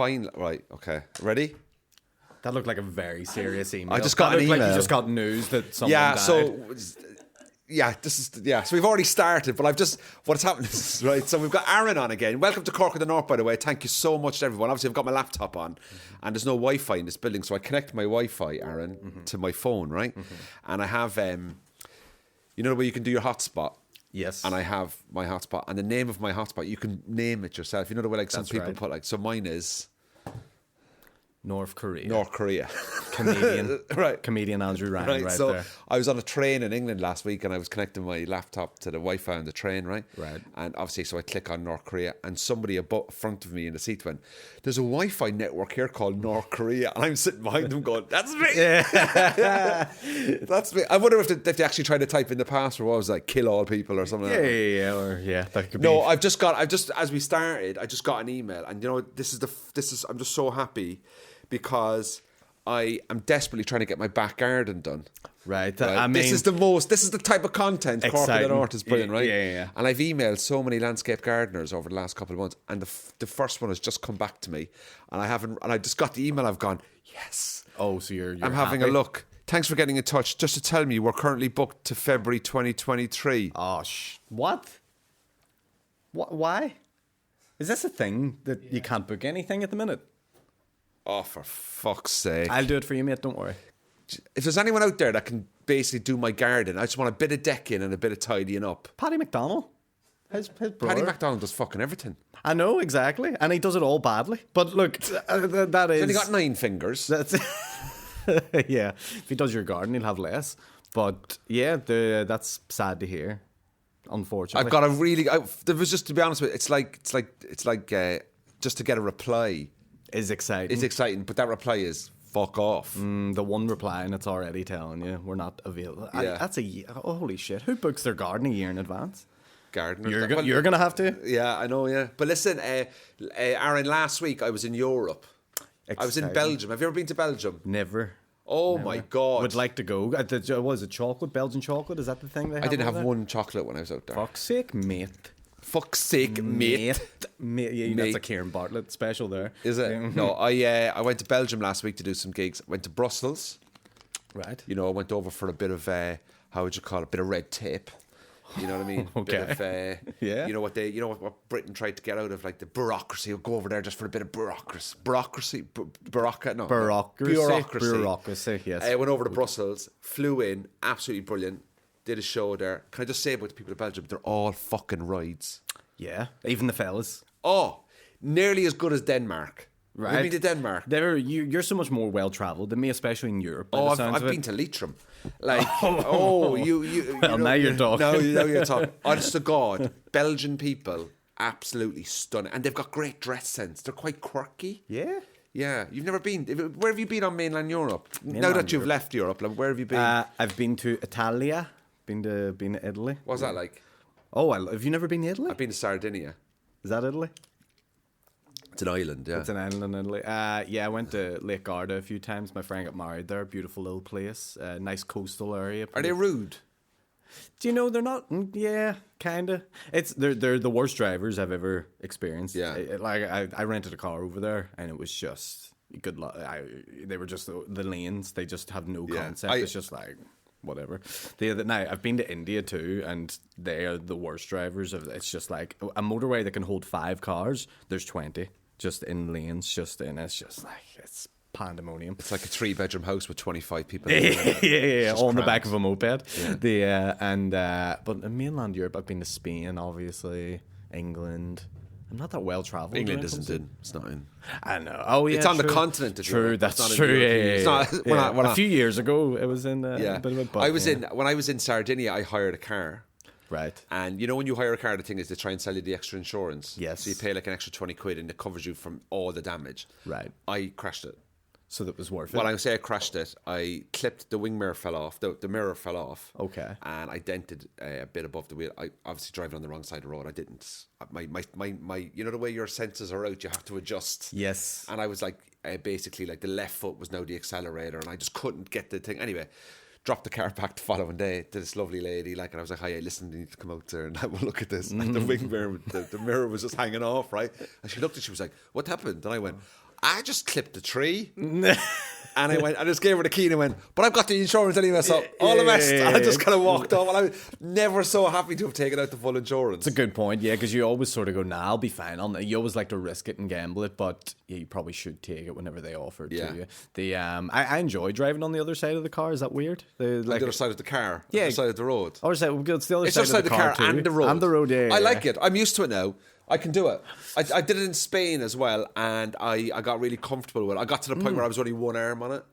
finally... Right, okay. Ready? That looked like a very serious email. I just got an email. Like you just got news that someone died. So we've already started, but what's happened is, right, so we've got Aaron on again. Welcome to Cork of the North, by the way. Thank you so much to everyone. Obviously, I've got my laptop on, and there's no Wi-Fi in this building, so I connect my Wi-Fi, Aaron, to my phone, right? And I have, you know the way you can do your hotspot? Yes. And I have my hotspot, and the name of my hotspot, you can name it yourself. You know the way, like, some That's people right. put, like, so mine is... North Korea. Comedian. Right. Comedian Andrew Ryan right so there. I was on a train in England last week and I was connecting my laptop to the Wi-Fi on the train, right? Right. And obviously, so I click on North Korea and somebody above front of me in the seat went, there's a Wi-Fi network here called North Korea. And I'm sitting behind them going, that's me. Yeah. That's me. I wonder if they actually tried to type in the password, what was it, like, kill all people or something like that. That could No, be. as we started, I just got an email, and you know, I'm just so happy because I am desperately trying to get my back garden done. Right. Right? I mean, this is the type of content Cork of the North is brilliant, right? Yeah. And I've emailed so many landscape gardeners over the last couple of months, and the first one has just come back to me, and I just got the email. I've gone, yes. Oh, so you're I'm having happy? a look. Thanks for getting in touch. Just to tell me, we're currently booked to February 2023. Oh, what? Why? Is this a thing that you can't book anything at the minute? Oh, for fuck's sake. I'll do it for you, mate. Don't worry. If there's anyone out there that can basically do my garden, I just want a bit of decking and a bit of tidying up. Paddy McDonnell. His brother. Paddy McDonald does fucking everything. I know, exactly. And he does it all badly. But look, that is... He's only got 9 fingers. That's yeah. If he does your garden, he'll have less. But yeah, that's sad to hear. Unfortunately, I've got a really... there was just, to be honest with you, it's like just to get a reply is exciting. is exciting, but that reply is fuck off. The one reply and it's already telling you we're not available. Yeah. That's holy shit. Who books their garden a year in advance? Gardeners. You're gonna have to. Yeah, I know. Yeah, but listen, Aaron. Last week I was in Europe. I was in Belgium. Have you ever been to Belgium? Never. Oh my god! Would like to go. What was it? Chocolate? Belgian chocolate? Is that the thing they have? I didn't have there? one chocolate when I was out there. Fuck's sake, mate. Fuck's sake, mate. Yeah, that's a Kieran Bartlett special there. Is it? No, I went to Belgium last week to do some gigs. Went to Brussels. Right. You know, I went over for a bit of how would you call it? A bit of red tape. You know what I mean? Okay. Bit of, yeah. You know what Britain tried to get out of, like, the bureaucracy. We'll go over there just for a bit of bureaucracy. Bureaucracy. Yes. I went over to Brussels, flew in, absolutely brilliant. Did a show there. Can I just say about the people of Belgium? They're all fucking rides. Yeah. Even the fellas. Oh, nearly as good as Denmark. Right. Have you been to Denmark? You're so much more well travelled than me, especially in Europe. I've been to Leitrim. Like, you well, now you're talking. Now you're talking. Honest to God, Belgian people, absolutely stunning. And they've got great dress sense. They're quite quirky. Yeah. Yeah. You've never been. Where have you been on mainland Europe? Now that you've left Europe, like, where have you been? I've been to Italia. Been to Italy. What's that like? Oh, have you never been to Italy? I've been to Sardinia. Is that Italy? It's an island, yeah. It's an island in Italy. Yeah, I went to Lake Garda a few times. My friend got married there. Beautiful little place. Nice coastal area. Are they rude? Do you know they're not? Yeah, kinda. They're the worst drivers I've ever experienced. Yeah. I rented a car over there, and it was just good luck. They were just the lanes. They just have no concept. It's just like whatever. Now I've been to India too, and they are the worst drivers. It's just like a motorway that can hold 5 cars. There's 20 just in lanes, and it's just like it's pandemonium. It's like a 3-bedroom house with 25 people. yeah, all in the back cramped. of a moped. Yeah. But in mainland Europe, I've been to Spain, obviously, England. I'm not that well travelled. England isn't in. It's not in. I know. Oh yeah, it's on true. the continent. True, Europe. that's It's not true. in Europe. Yeah. It's not, we're not. A few years ago, it was in. Yeah, a bit of a bug, when I was in Sardinia, I hired a car. Right. And you know when you hire a car, the thing is they try and sell you the extra insurance. Yes. So you pay like an extra 20 quid and it covers you from all the damage. Right. I crashed it. So that was worth it. Well, I say I crashed it. I clipped the wing mirror fell off. The mirror fell off. Okay. And I dented a bit above the wheel. I obviously driving on the wrong side of the road. I didn't. My you know the way your senses are out, you have to adjust. Yes. And I was like basically like the left foot was now the accelerator, and I just couldn't get the thing. Anyway, dropped the car back the following day to this lovely lady, like, and I was like, "Hi, listen, you need to come out there and have a look at this." And the wing mirror, the mirror was just hanging off, right? And she looked and she was like, "What happened?" And I went, I just clipped the tree. And I just gave her the key and I went, but I've got the insurance anyway, so all the best. And I just kind of walked off. And I was never so happy to have taken out the full insurance. It's a good point, yeah, because you always sort of go, nah, I'll be fine. You always like to risk it and gamble it, but yeah, you probably should take it whenever they offer it to you. I enjoy driving on the other side of the car. Is that weird? On the other side of the car? Yeah. On the side of the road? Or is it's the other side of the car too. And the road. And the road, yeah. I like it. I'm used to it now. I can do it. I did it in Spain as well, and I got really comfortable with it. I got to the point where I was only one arm on it.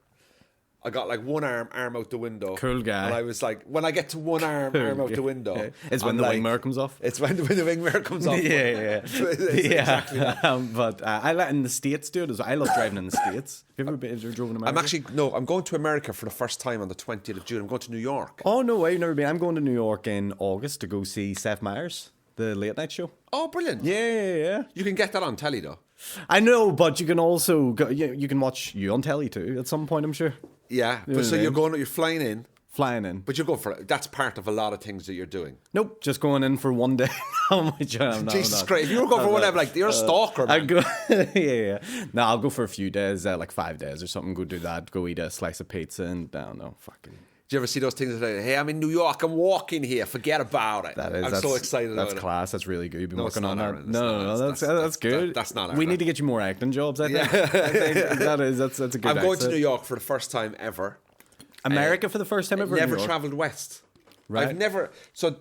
I got like one arm out the window. Cool guy. And I was like, when I get to one arm out the window, it's when the wing mirror comes off. It's when the wing mirror comes off. Yeah. Exactly that. But I like in the States, dude. I love driving in the States. Have you ever driven in America? I'm going to America for the first time on the 20th of June. I'm going to New York. Oh, no way. You've never been. I'm going to New York in August to go see Seth Meyers, the late night show. Oh, brilliant. Yeah. You can get that on telly, though. I know, but you can also you can watch you on telly too at some point, I'm sure. Yeah, but so you're flying in. But you're going for it. That's part of a lot of things that you're doing. Nope, just going in for one day. Jesus Christ, if you were going for whatever, like you're a stalker, man. Yeah. No, I'll go for a few days, like 5 days or something. Go do that. Go eat a slice of pizza and I don't know, fucking. Do you ever see those things that hey, I'm in New York, I'm walking here, forget about it. I'm so excited about it. That's class, that's really good. You've been working on that. Aaron, No, that's good. That's not We need to get you more acting jobs, I think. That's a good I'm going to New York for the first time ever. America for the first time ever? Never travelled west. Right. So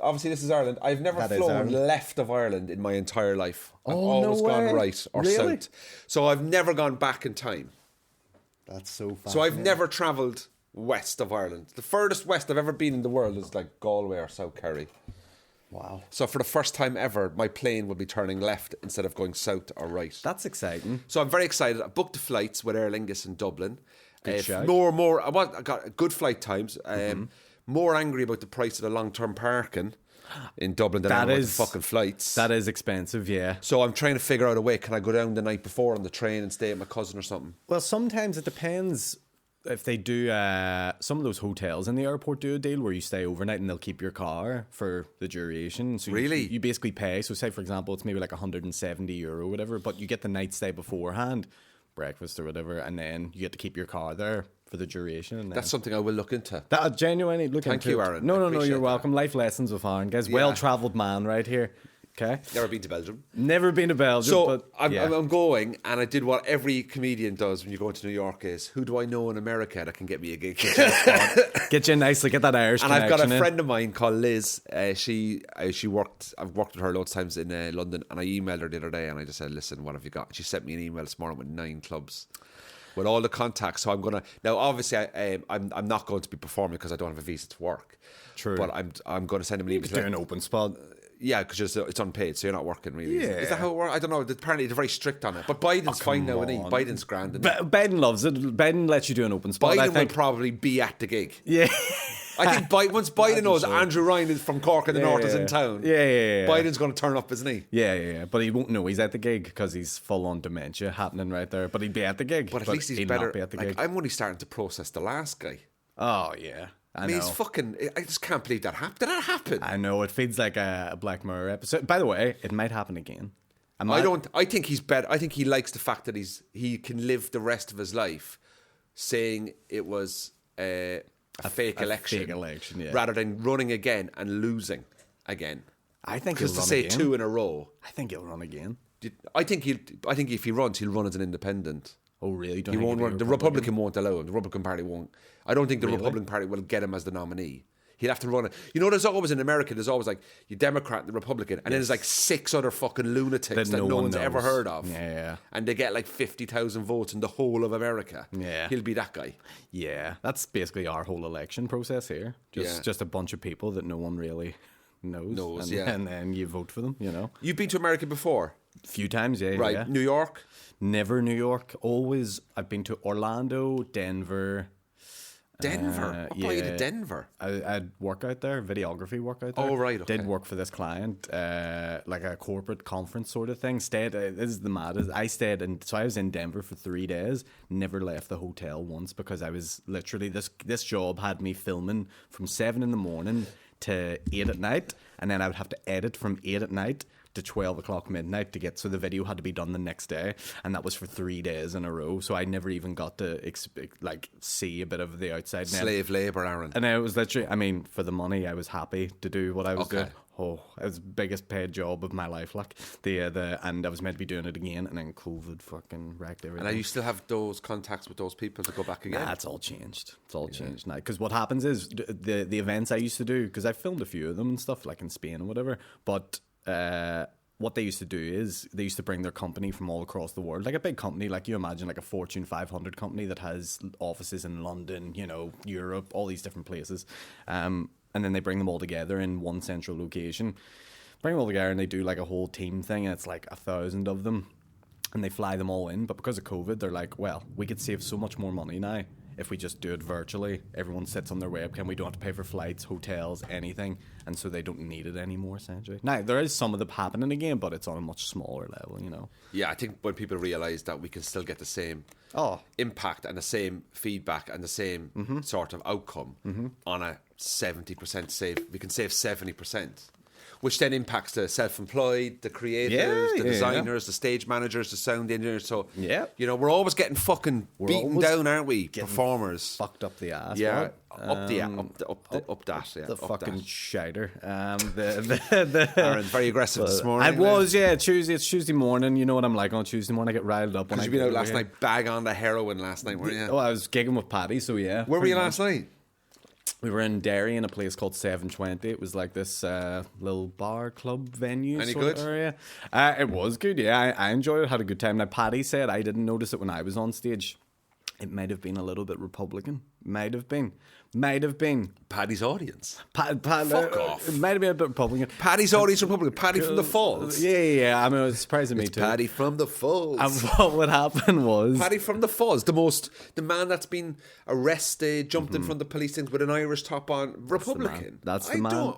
obviously this is Ireland. I've never flown left of Ireland in my entire life. I've always gone right or south. So I've never gone back in time. That's so fascinating. So I've never travelled west of Ireland. The furthest west I've ever been in the world is like Galway or South Kerry. Wow. So for the first time ever, my plane will be turning left instead of going south or right. That's exciting. So I'm very excited. I booked the flights with Aer Lingus in Dublin. Good shout. I got good flight times. More angry about the price of the long-term parking in Dublin than I am about the fucking flights. That is expensive, yeah. So I'm trying to figure out a way. Can I go down the night before on the train and stay at my cousin or something? Well, sometimes it depends. If they do, some of those hotels in the airport do a deal where you stay overnight and they'll keep your car for the duration. So really? You basically pay. So say, for example, it's maybe like €170 or whatever, but you get the night stay beforehand, breakfast or whatever, and then you get to keep your car there for the duration. And that's something I will look into. That genuinely look into. Thank you, Aaron. No, you're welcome. Life lessons with Aaron, guys. Well-travelled man right here. Okay. Never been to Belgium. Never been to Belgium. So but, I'm going, and I did what every comedian does when you go into New York is, who do I know in America that can get me a gig? Get you nicely, get that Irish and connection. I've got a friend of mine called Liz. She worked. I've worked with her loads of times in London, and I emailed her the other day, and I just said, "Listen, what have you got?" And she sent me an email this morning with 9 clubs. With all the contacts, so I'm gonna now. Obviously, I'm not going to be performing because I don't have a visa to work. True, but I'm going to send him an email. Do an open spot. Yeah, because it's unpaid, so you're not working really. Yeah. Is that how it works? I don't know. Apparently, they're very strict on it. But Biden's fine now, isn't he? Biden's grand. Biden loves it. Biden lets you do an open spot. Biden will probably be at the gig. Yeah. I think once Biden knows Andrew Ryan is from Cork and the North is in town, yeah. Biden's going to turn up, isn't he? Yeah. But he won't know he's at the gig because he's full on dementia happening right there. But he'd be at the gig. But at least he's better. Not be at the gig. I'm only starting to process the last guy. Oh, yeah. I mean, he's fucking. I just can't believe that happened. Did that happen? I know. It feels like a Black Mirror episode. By the way, it might happen again. I think he's better. I think he likes the fact that he can live the rest of his life saying it was a fake election, yeah. rather than running again and losing again. I think he'll run to say again. 2 in a row. I think he'll run again. I think if he runs, he'll run as an independent. Oh, really? He won't run. The Republican won't allow him. The Republican Party won't. I don't think the Republican Party will get him as the nominee. He'll have to run it. You know, there's always in America, there's always like you Democrat and the Republican, and then there's like 6 other fucking lunatics that no one's ever heard of. Yeah. And they get like 50,000 votes in the whole of America. Yeah. He'll be that guy. Yeah. That's basically our whole election process here. Just a bunch of people that no one really knows. And then you vote for them, you know. You've been to America before? A few times, yeah. Right. Yeah. New York? Never New York. Always, I've been to Orlando, Denver. What brought you to Denver? I'd work out there, videography work out there. Oh, right, okay. Did work for this client, like a corporate conference sort of thing. Stayed, this is the maddest. So I was in Denver for 3 days, never left the hotel once because I was literally, this job had me filming from 7 in the morning to 8 at night, and then I would have to edit from 8 at night to 12 o'clock midnight to get, so the video had to be done the next day, and that was for 3 days in a row. So I never even got to see a bit of the outside. Slave labour, Aaron. And it was literally, I mean, for the money, I was happy to do what I was doing. Oh, it was the biggest paid job of my life, like and I was meant to be doing it again, and then COVID fucking wrecked everything. And now you still have those contacts with those people to go back again? Nah, it's all changed. It's all changed now. Because what happens is the events I used to do, because I filmed a few of them and stuff, like in Spain and whatever. But what they used to do is they used to bring their company from all across the world, like a big company, like you imagine, like a Fortune 500 company that has offices in London, you know, Europe, all these different places. And then they bring them all together in one central location. Bring them all together and they do like a whole team thing. And it's like 1,000 of them. And they fly them all in. But because of COVID, they're like, well, we could save so much more money now if we just do it virtually. Everyone sits on their webcam. We don't have to pay for flights, hotels, anything. And so they don't need it anymore, essentially. Now, there is some of it happening again, but it's on a much smaller level, you know. Yeah, I think when people realise that we can still get the same impact and the same feedback and the same sort of outcome on a 70% save, we can save 70%. Which then impacts the self-employed, the creators, the designers, the stage managers, the sound engineers. So, you know, we're always getting fucking beaten down, aren't we? Performers. Fucked up the ass. Yeah. Up that. Yeah, the fucking shiter. Aaron's very aggressive this morning. I was, It's Tuesday morning. You know what I'm like on Tuesday morning. I get riled up. Because you've been out last night, bag on the heroin last night, weren't you? Oh, I was gigging with Paddy, so yeah. Where were you last night? We were in Derry in a place called 720. It was like this little bar club venue. Any good? Area. It was good, yeah. I enjoyed it, had a good time. Now, Paddy said I didn't notice it when I was on stage. It might have been a little bit Republican. Might have been. Paddy's audience. Fuck off. It might have been a bit Republican. Paddy's audience Republican. Paddy from the Falls. Yeah. I mean, it was surprising me too. Paddy from the Falls. And what would happen was Paddy from the Falls, the man that's been arrested, jumped in front of the police things with an Irish top on, Republican. That's the man.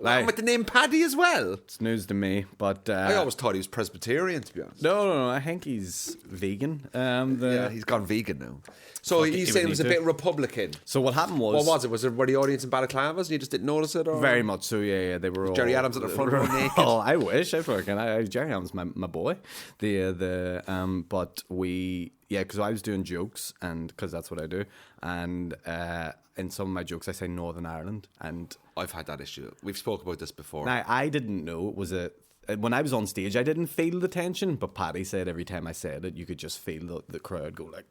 I'm with the name Paddy as well. It's news to me, but I always thought he was Presbyterian, to be honest. No. I think he's vegan. Yeah, he's gone vegan now. So you say it was a bit Republican. So what happened was... What was it? Were the audience in balaclavas and you just didn't notice it? Or? Very much so, yeah. They were all... Jerry Adams at the front row naked. Oh, I wish. Jerry Adams, my boy. But we... Yeah, because I was doing jokes, and because that's what I do. And in some of my jokes, I say Northern Ireland. And I've had that issue. We've spoke about this before. Now, I didn't know it was when I was on stage, I didn't feel the tension, but Paddy said every time I said it, you could just feel the crowd go like,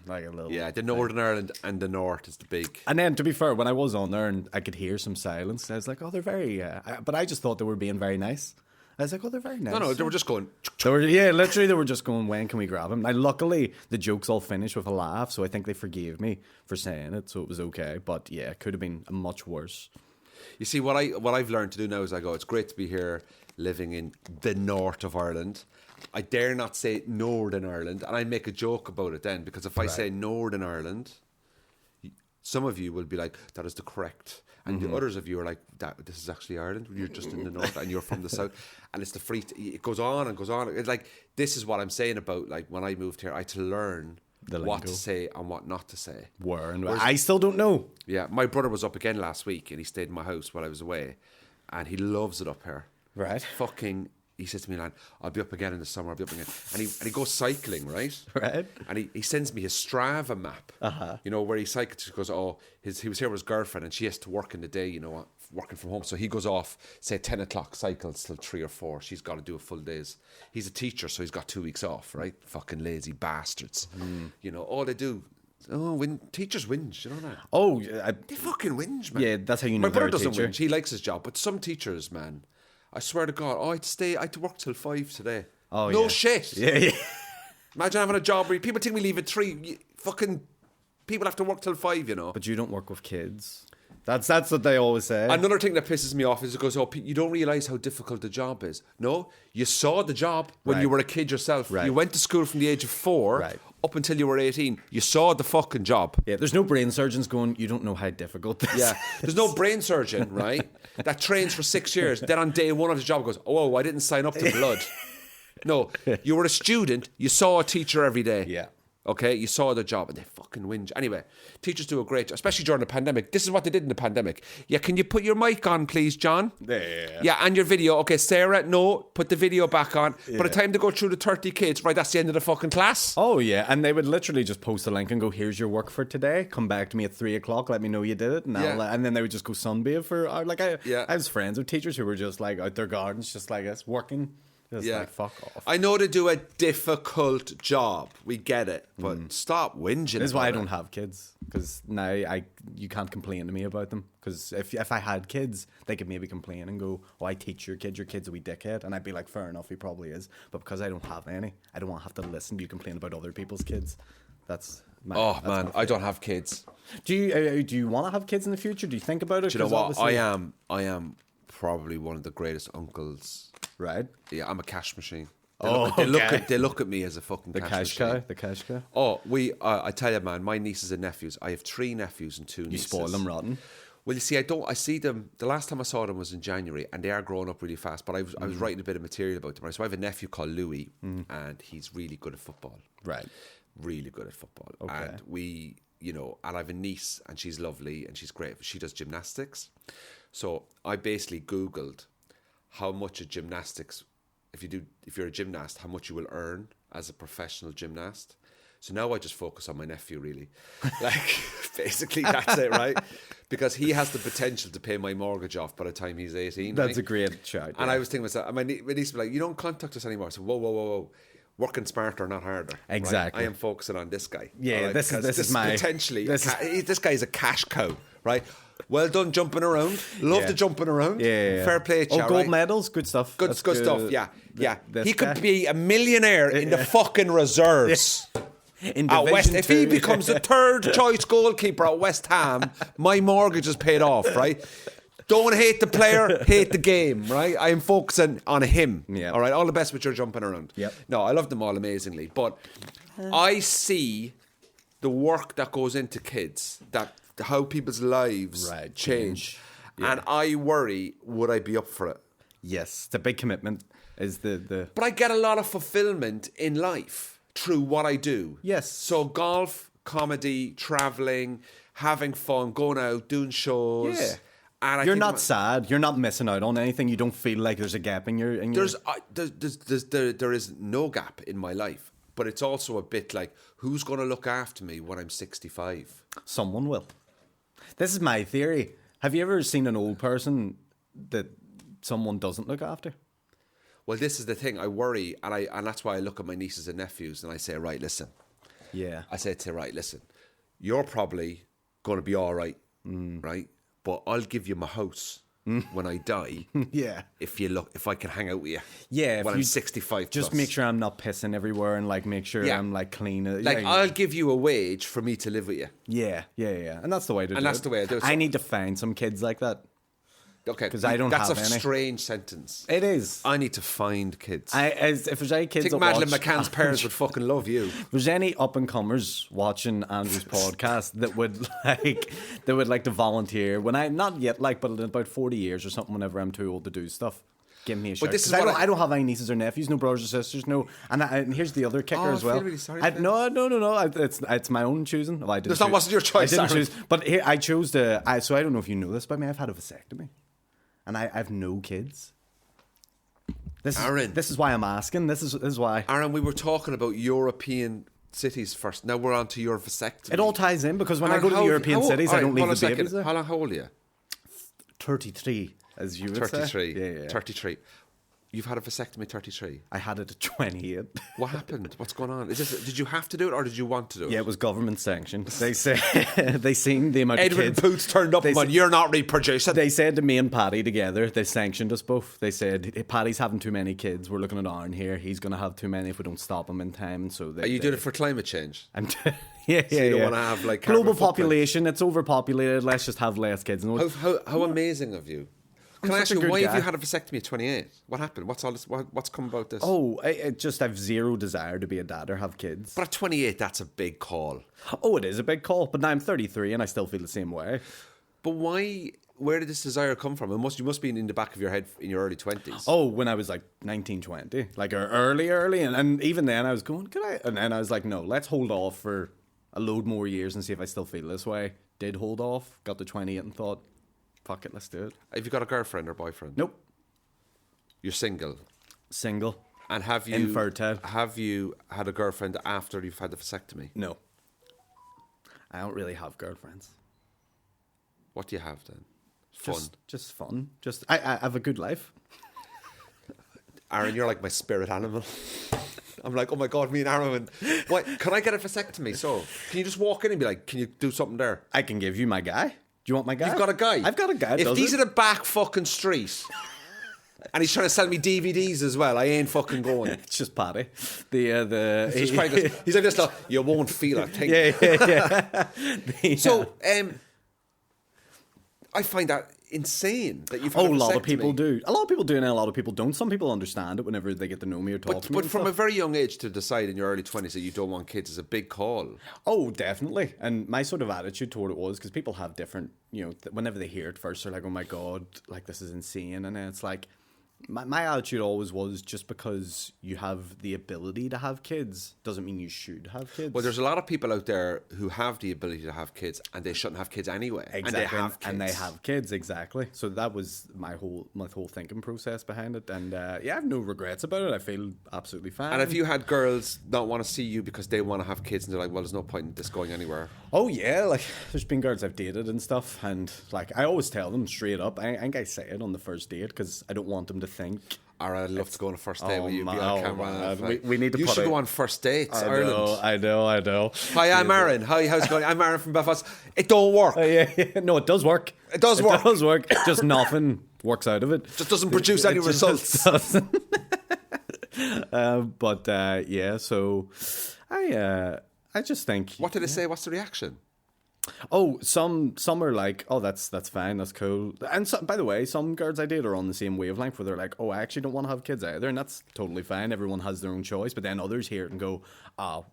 like a little. Yeah, the Northern Ireland and the North is the big. And then, to be fair, when I was on there and I could hear some silence, I was like, oh, they're very. But I just thought they were being very nice. I was like, oh, they're very nice. No, they were just going. Literally, they were just going, when can we grab him? Now, luckily, the jokes all finished with a laugh, so I think they forgave me for saying it, so it was okay. But yeah, it could have been much worse. You see, what I've learned to do now is I go, it's great to be here living in the north of Ireland. I dare not say Northern Ireland, and I make a joke about it then, because if I say Northern Ireland, some of you will be like, that is the correct. And the others of you are like, this is actually Ireland. You're just in the north and you're from the south. And it's the free... It goes on and goes on. It's like, this is what I'm saying about, like, when I moved here, I had to learn what to say and what not to say. I still don't know. Yeah, my brother was up again last week and he stayed in my house while I was away. And he loves it up here. Right. He says to me, "Lad, I'll be up again in the summer. I'll be up again." And he goes cycling, right? Right. And he sends me his Strava map. You know, where he cycles. He goes, he was here with his girlfriend, and she has to work in the day. You know, working from home. So he goes off, say 10 o'clock, cycles till 3 or 4. She's got to do a full days. He's a teacher, so he's got 2 weeks off, right? Fucking lazy bastards. You know, all they do. Teachers whinge, you know that? Oh, they fucking whinge, man. Yeah, that's how you know. My brother doesn't whinge. He likes his job, but some teachers, man. I swear to God, I had to work till 5 today. Oh, no shit. Yeah. Imagine having a job where people think we leave at 3. Fucking people have to work till 5, you know. But you don't work with kids. That's what they always say. Another thing that pisses me off is it goes, you don't realise how difficult the job is. No, you saw the job when you were a kid yourself. Right. You went to school from the age of 4 up until you were 18. You saw the fucking job. Yeah, there's no brain surgeons going, you don't know how difficult this is. Yeah, there's no brain surgeon, right, that trains for 6 years. Then on day 1 of the job goes, oh, I didn't sign up to blood. No, you were a student. You saw a teacher every day. Yeah. Okay, you saw the job and they fucking whinge. Anyway, teachers do a great job, especially during the pandemic. This is what they did in the pandemic. Yeah, can you put your mic on, please, John? Yeah, and your video. Okay, Sarah, no, put the video back on. By the time they go through the 30 kids, right, that's the end of the fucking class. Oh, yeah, and they would literally just post a link and go, here's your work for today. Come back to me at 3 o'clock. Let me know you did it. And then they would just go sunbathe for, like, I was friends with teachers who were just like out their gardens, just like us, working. Just like, fuck off. I know they do a difficult job. We get it. But stop whinging. This is why I don't have kids. Because now you can't complain to me about them. Because if I had kids, they could maybe complain and go, oh, I teach your kid's a wee dickhead. And I'd be like, fair enough, he probably is. But because I don't have any, I don't want to have to listen to you complain about other people's kids. That's I don't have kids. Do you want to have kids in the future? Do you think about it? Do you know what? I am probably one of the greatest uncles. Right. Yeah, I'm a cash machine. They look at me as a fucking cash machine. The cash guy. Oh, I tell you, man, my nieces and nephews. I have 3 nephews and 2 nieces. You spoil them rotten. Well, you see, I see them. The last time I saw them was in January, and they are growing up really fast. But I was writing a bit of material about them. Right? So I have a nephew called Louis, and he's really good at football. Right. Really good at football. Okay. And and I have a niece, and she's lovely, and she's great. She does gymnastics. So I basically Googled how much a gymnastics, if you're a gymnast, how much you will earn as a professional gymnast. So now I just focus on my nephew, really. Like, basically, that's it, right? Because he has the potential to pay my mortgage off by the time he's 18. That's a great shout. And I was thinking to myself, my niece would be like, you don't contact us anymore. So, whoa. Working smarter, not harder. Exactly. Right? I am focusing on this guy. Yeah, right? this is my... Potentially, this guy's a cash cow, right? Well done jumping around. Love the jumping around. Yeah. Fair play, chat, gold medals, good stuff. Good stuff, yeah. He could guy. be a millionaire in the fucking reserves. At West, if he becomes the 3rd choice goalkeeper at West Ham, my mortgage is paid off, right? Don't hate the player, hate the game, right? I am focusing on him. Yeah. All right, all the best with your jumping around. Yep. No, I love them all amazingly, but I see the work that goes into kids, how people's lives change. Yeah. And I worry, would I be up for it? Yes, it's a big commitment. But I get a lot of fulfillment in life through what I do. Yes. So golf, comedy, traveling, having fun, going out, doing shows. Yeah. And you're not sad. You're not missing out on anything. You don't feel like there's a gap in your... There is no gap in my life. But it's also a bit like, who's going to look after me when I'm 65? Someone will. This is my theory. Have you ever seen an old person that someone doesn't look after? Well, this is the thing. I worry, and that's why I look at my nieces and nephews and I say, right, listen. Yeah. I say to her, right, listen, you're probably going to be all right, right? But I'll give you my house when I die. Yeah. If I can hang out with you. Yeah. When I'm 65 Just plus. make sure I'm not pissing everywhere and like make sure I'm like clean. Like I'll give you a wage for me to live with you. Yeah. And that's the way to do it. And that's the way I do it. I need to find some kids like that. Okay. Because I don't have any. That's a strange sentence. It is. I need to find kids. If there's any kids I think Madeleine McCann's parents would fucking love you. If there's any up and comers watching Andrew's podcast that would like to volunteer when I'm not yet but in about 40 years or something, whenever I'm too old to do stuff, give me a shout. This is I don't have any nieces or nephews, no brothers or sisters, no. And here's the other kicker as well. I feel really sorry. No. It's my own choosing. Well, that wasn't your choice. I didn't choose. But here I chose to. So I don't know if you know this, but I've had a vasectomy. And I have no kids. This is why I'm asking. This is why. Aaron, we were talking about European cities first. Now we're on to your vasectomy. It all ties in because when I go to the European cities, I don't leave the babies there. How old are you? 33, as you would 33. say. Yeah. 33. You've had a vasectomy at 33? I had it at 28. What happened? What's going on? Did you have to do it or did you want to do it? Yeah, it was government sanctioned. They say they seen the amount of Edwin kids. Poots turned up and went, you're not reproducing. They said to me and Paddy together, they sanctioned us both. They said, hey, Paddy's having too many kids. We're looking at Aaron here. He's going to have too many if we don't stop him in time. So Are you doing it for climate change? Yeah. You don't want to have like global population. It's overpopulated. Let's just have less kids. How amazing of you. Can I ask you, why have you had a vasectomy at 28? What happened? What's all this? What's come about this? Oh, I've zero desire to be a dad or have kids. But at 28, that's a big call. Oh, it is a big call. But now I'm 33 and I still feel the same way. But why where did this desire come from? You must be in the back of your head in your early 20s. Oh, when I was like 19, 20. Like early. And even then I was going, could I? And then I was like, no, let's hold off for a load more years and see if I still feel this way. Did hold off, got to 28 and thought, fuck it, let's do it. Have you got a girlfriend or boyfriend? Nope. You're single? Single. And have you infertile. Have you had a girlfriend after you've had the vasectomy? No. I don't really have girlfriends. What do you have then? Fun. Just fun. I have a good life. Aaron, you're like my spirit animal. I'm like, oh my God, me and Aaron. What? Can I get a vasectomy? So, can you just walk in and be like, can you do something there? I can give you my guy. Do you want my guy? You've got a guy? I've got a guy. If he's in a back fucking street and he's trying to sell me DVDs as well, I ain't fucking going. It's just Paddy. He's like this, like, you won't feel a thing. Yeah. So, I find that insane that you've had a lot of people do. A lot of people do and a lot of people don't. Some people understand it whenever they get to know me or talk to me. But from a very young age to decide in your early 20s that you don't want kids is a big call. Oh, definitely. And my sort of attitude toward it was, because people have different, whenever they hear it first, they're like, oh my God, like this is insane. And then it's like, my attitude always was, just because you have the ability to have kids doesn't mean you should have kids. Well, there's a lot of people out there who have the ability to have kids and they shouldn't have kids anyway. Exactly. And they have kids. Exactly. So that was my whole thinking process behind it. And I have no regrets about it. I feel absolutely fine. And if you had girls not want to see you because they want to have kids and they're like, well, there's no point in this going anywhere. Oh yeah, like there's been girls I've dated and stuff, and like I always tell them straight up. I think I say it on the first date because I don't want them to think. Alright, I'd love to go on a first date with you. Be on camera. We need to. You should go on first dates, Ireland. I know. Hi, I'm Aaron. Hi, how's it going? I'm Aaron from Belfast. It don't work. Yeah. No, it does work. It does work. Just nothing works out of it. Just doesn't produce any results. Yeah. So, I just think. What did they say? What's the reaction? Oh, some are like, oh, that's fine, that's cool. And so, by the way, some girls I date are on the same wavelength where they're like, oh, I actually don't want to have kids either, and that's totally fine. Everyone has their own choice. But then others hear it and go,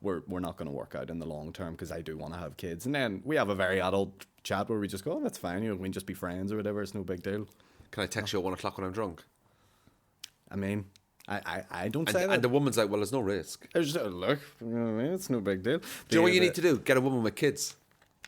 we're not going to work out in the long term because I do want to have kids. And then we have a very adult chat where we just go, oh, that's fine. We can just be friends or whatever. It's no big deal. Can I text you at 1 o'clock when I'm drunk? I mean, I don't say that. And the woman's like, well, there's no risk. I just look, it's no big deal. Do you know what you need to do? Get a woman with kids.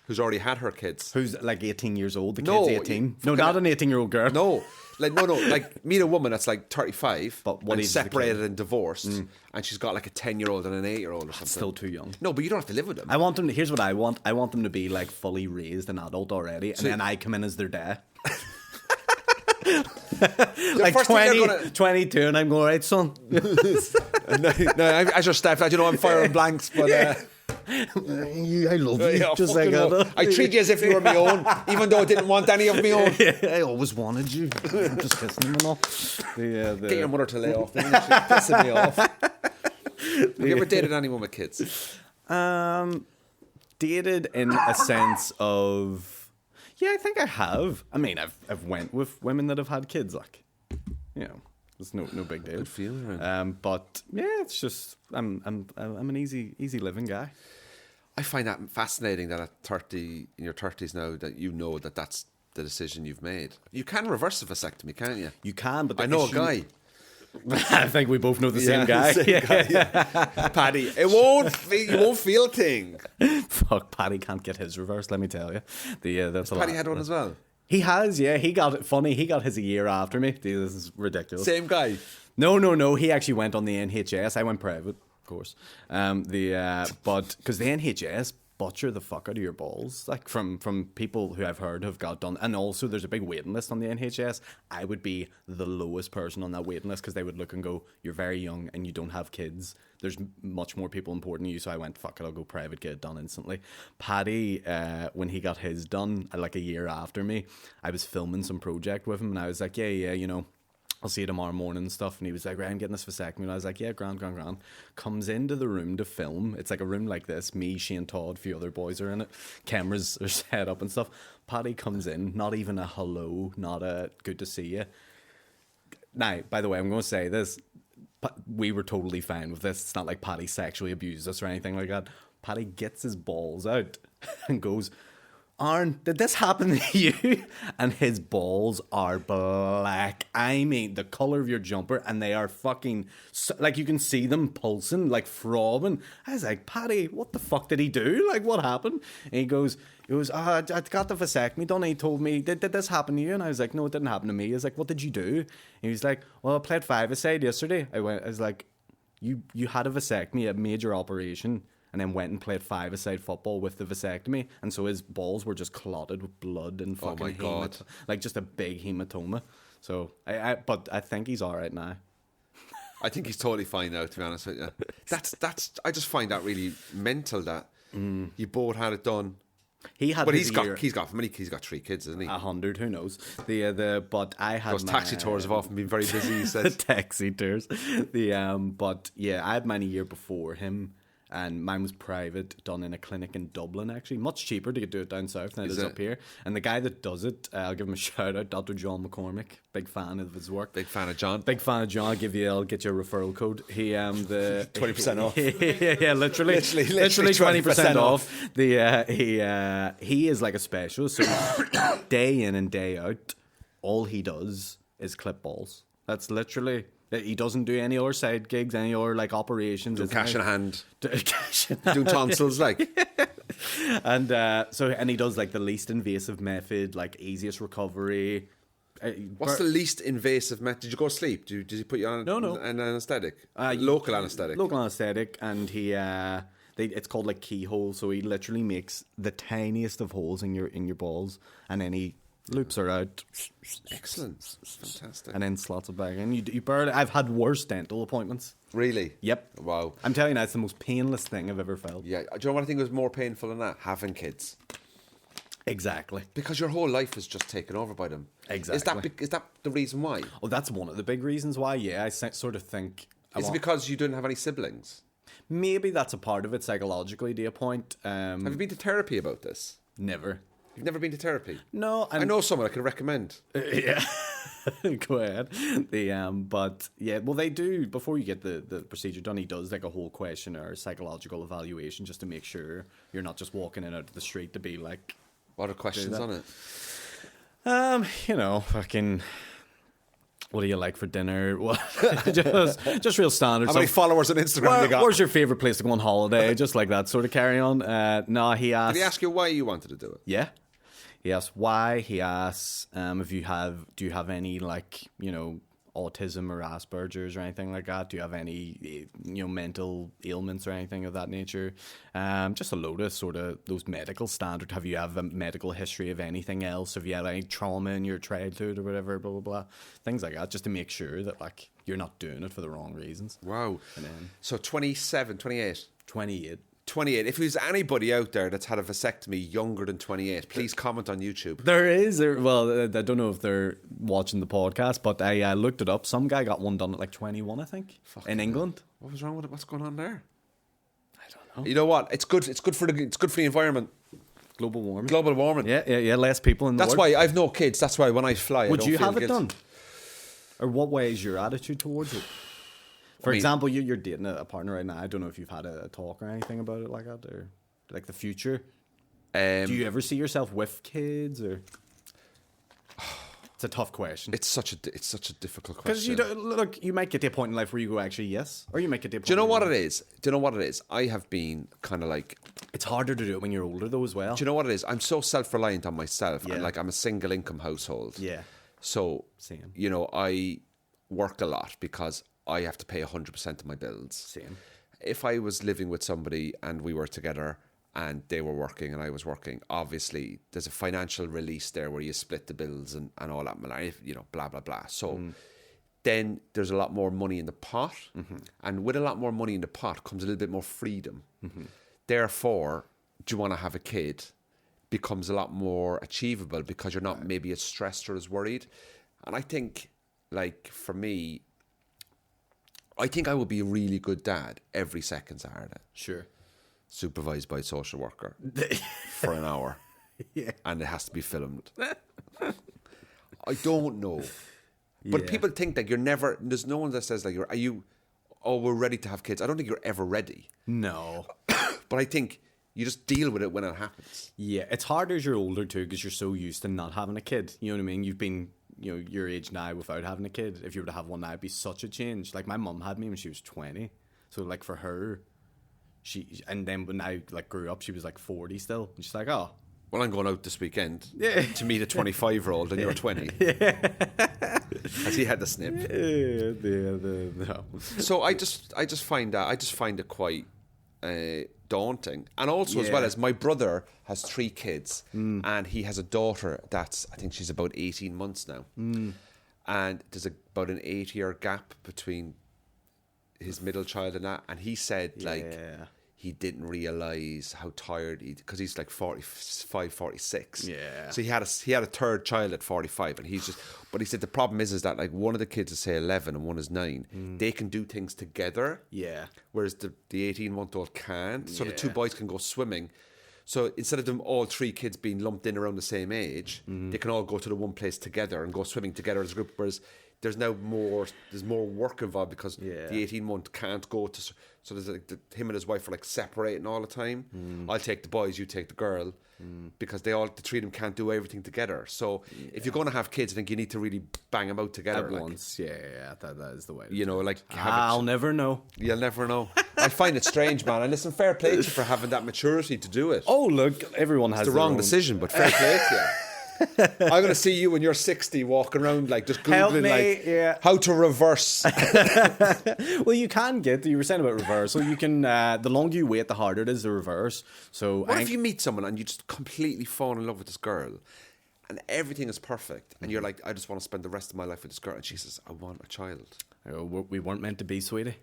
Who's already had her kids. Who's like 18 years old? The kid's 18? No, not an 18-year-old girl. No. Like meet a woman that's like 35 but what and separated and divorced and she's got like a 10-year-old and an 8-year-old or something. Still too young. No, but you don't have to live with them. I want them to, here's what I want. I want them to be like fully raised and adult already, and then I come in as their dad. Like 22 and I'm going, right, son? no, as your stepdad, I'm firing blanks, but... I love you. Just like I treat you as if you were my own, even though I didn't want any of my own. I always wanted you. I'm just kissing them and all. Get your mother to lay off. She's pissing me off. Have you ever dated anyone with kids? Dated in a sense of, yeah, I think I have. I mean, I've went with women that have had kids, like, it's no big deal. Good feeling. But yeah, it's just I'm an easy living guy. I find that fascinating that in your 30s now, that that that's the decision you've made. You can reverse a vasectomy, can't you? You can, but I know a guy. I think we both know the same guy. Paddy, you won't feel a thing. Fuck, Paddy can't get his reversed, let me tell you. That's Paddy had one as well. He has, yeah. He got it. Funny, he got his a year after me. This is ridiculous. Same guy. No. He actually went on the NHS. I went private, of course. But because the NHS butcher the fuck out of your balls, like from people who I've heard have got done, and also there's a big waiting list on the NHS. I would be the lowest person on that waiting list because they would look and go, "You're very young and you don't have kids. There's much more people important than you." So I went, fuck it, I'll go private, get it done instantly. Paddy, when he got his done, like a year after me, I was filming some project with him, and I was like, yeah, I'll see you tomorrow morning and stuff. And he was like, right, I'm getting this vasectomy. And I was like, yeah, grand. Comes into the room to film. It's like a room like this. Me, Shane Todd, a few other boys are in it. Cameras are set up and stuff. Paddy comes in, not even a hello, not a good to see you. Now, by the way, I'm going to say this. We were totally fine with this. It's not like Paddy sexually abused us or anything like that. Paddy gets his balls out and goes, Aaron, did this happen to you? And his balls are black. I mean, the color of your jumper, and they are fucking, like, you can see them pulsing, like, throbbing. I was like, Paddy, what the fuck did he do? Like, what happened? And he goes, I got the vasectomy done. And he told me, did this happen to you? And I was like, no, it didn't happen to me. He's like, what did you do? And he was like, well, I played 5-a-side yesterday. I was like, you had a vasectomy, a major operation, and then went and played 5-a-side football with the vasectomy, and so his balls were just clotted with blood and fucking my God. like just a big hematoma. So but I think he's all right now. I think he's totally fine now, to be honest with you. That's I just find that really mental that you both had it done. He had. But he's got 3 kids, isn't he? 100, who knows? But I had those taxi tours have often been very busy. He says taxi tours. But yeah, I had mine a year before him. And mine was private, done in a clinic in Dublin, actually. Much cheaper to do it down south than it is up here. And the guy that does it, I'll give him a shout out, Dr. John McCormick. Big fan of his work. Big fan of John. Big fan of John. I'll get you a referral code. He 20% off. Yeah, literally 20% off. He is like a specialist. So day in and day out, all he does is clip balls. That's literally. He doesn't do any other side gigs, any other like operations. Do cash in hand. Cash in Do tonsils, like. And and he does like the least invasive method, like easiest recovery. What's the least invasive method? Did you go to sleep? Did he put you on an anaesthetic? Local anaesthetic. Local anaesthetic, and it's called like keyhole. So he literally makes the tiniest of holes in your balls, and then he loops her out. Excellent. Fantastic. And then slots it back in. You barely. I've had worse dental appointments. Really? Yep. Wow. I'm telling you now, it's the most painless thing I've ever felt. Yeah. Do you know what I think was more painful than that? Having kids. Exactly. Because your whole life is just taken over by them. Exactly. Is that the reason why? Oh, that's one of the big reasons why, yeah. I sort of think... Is it because you didn't have any siblings? Maybe that's a part of it psychologically, to a point. Have you been to therapy about this? Never. You've never been to therapy? No. I know someone I can recommend. Yeah. Go ahead. But yeah, well, they do, before you get the procedure done, he does like a whole questionnaire, psychological evaluation, just to make sure you're not just walking in out of the street to be like... What are questions on it? Fucking... What do you like for dinner? just real standard. How many followers on Instagram you got? Where's your favourite place to go on holiday? Just like that sort of carry on. No, he asked... Did he ask you why you wanted to do it? Yeah. He asks why. He asks do you have any, like, autism or Asperger's or anything like that? Do you have any, mental ailments or anything of that nature? Just a load of sort of those medical standard. Have you have a medical history of anything else? Have you had any trauma in your childhood or whatever, blah, blah, blah. Things like that, just to make sure that, like, you're not doing it for the wrong reasons. Wow. So 27, 28? 28. 28. If there's anybody out there that's had a vasectomy younger than 28, please comment on YouTube. There is. Well, I don't know if they're watching the podcast, but I looked it up. Some guy got one done at like 21, I think, in England. What was wrong with it? What's going on there? I don't know. You know what? It's good. It's good for the environment. Global warming. Global warming. Yeah. Less people in the world. That's why I've no kids. That's why when I fly, would I don't you feel have it guilty. done? Or what way is your attitude towards it? For example, you're dating a partner right now. I don't know if you've had a talk or anything about it like that, or like the future. Do you ever see yourself with kids, or? It's a tough question. It's such a difficult question. Because you might get to a point in life where you go, actually, yes, or you might get to a point. Do you know what it is? Do you know what it is? I have been kind of like. It's harder to do it when you're older, though, as well. Do you know what it is? I'm so self-reliant on myself, and like I'm a single income household. Yeah. So Same. I work a lot because I have to pay 100% of my bills. Same. If I was living with somebody and we were together and they were working and I was working, obviously there's a financial release there where you split the bills and all that, blah, blah, blah. So then there's a lot more money in the pot. Mm-hmm. And with a lot more money in the pot comes a little bit more freedom. Mm-hmm. Therefore, do you want to have a kid? Becomes a lot more achievable because you're not maybe as stressed or as worried. And I think, like, for me, I think I would be a really good dad every second Saturday. Sure. Supervised by a social worker for an hour. Yeah. And it has to be filmed. I don't know. But people think that you're never, there's no one that says like, we're ready to have kids. I don't think you're ever ready. No. But I think You just deal with it when it happens. Yeah, it's harder as you're older too because you're so used to not having a kid. You know what I mean? You've been, your age now without having a kid. If you were to have one now, it'd be such a change. Like my mum had me when she was 20, so like for her, and then when I like grew up, she was like 40 still, and she's like, oh. Well, I'm going out this weekend to meet a 25-year-old and you're 20. Has he had the snip? No. So I just find it quite daunting. And also as well as my brother has 3 kids and he has a daughter that's, I think she's about 18 months now. And there's about an 8-year gap between his middle child and that. And he said he didn't realise how tired because he's like 45, 46. Yeah. So he had a third child at 45, and but he said the problem is that like one of the kids is say 11 and one is 9. They can do things together. Yeah. Whereas the 18-month-old can't. So the 2 boys can go swimming. So instead of them all 3 kids being lumped in around the same age, they can all go to the one place together and go swimming together as a group. Whereas there's more work involved because the 18-month can't go to. So there's like him and his wife are like separating all the time. I'll take the boys, you take the girl, because the 3 of them can't do everything together. So if you're going to have kids, I think you need to really bang them out together at once. Yeah, that is the way. I'll never know. You'll never know. I find it strange, man. And listen, fair play to you for having that maturity to do it. Oh, look, everyone has the wrong decision, but fair play to you. I'm going to see you when you're 60 walking around like just Googling how to reverse. Well, you were saying about reversal, you can, the longer you wait, the harder it is to reverse. So what if you meet someone and you just completely fall in love with this girl and everything is perfect and you're like, I just want to spend the rest of my life with this girl, and she says, I want a child. We weren't meant to be, sweetie.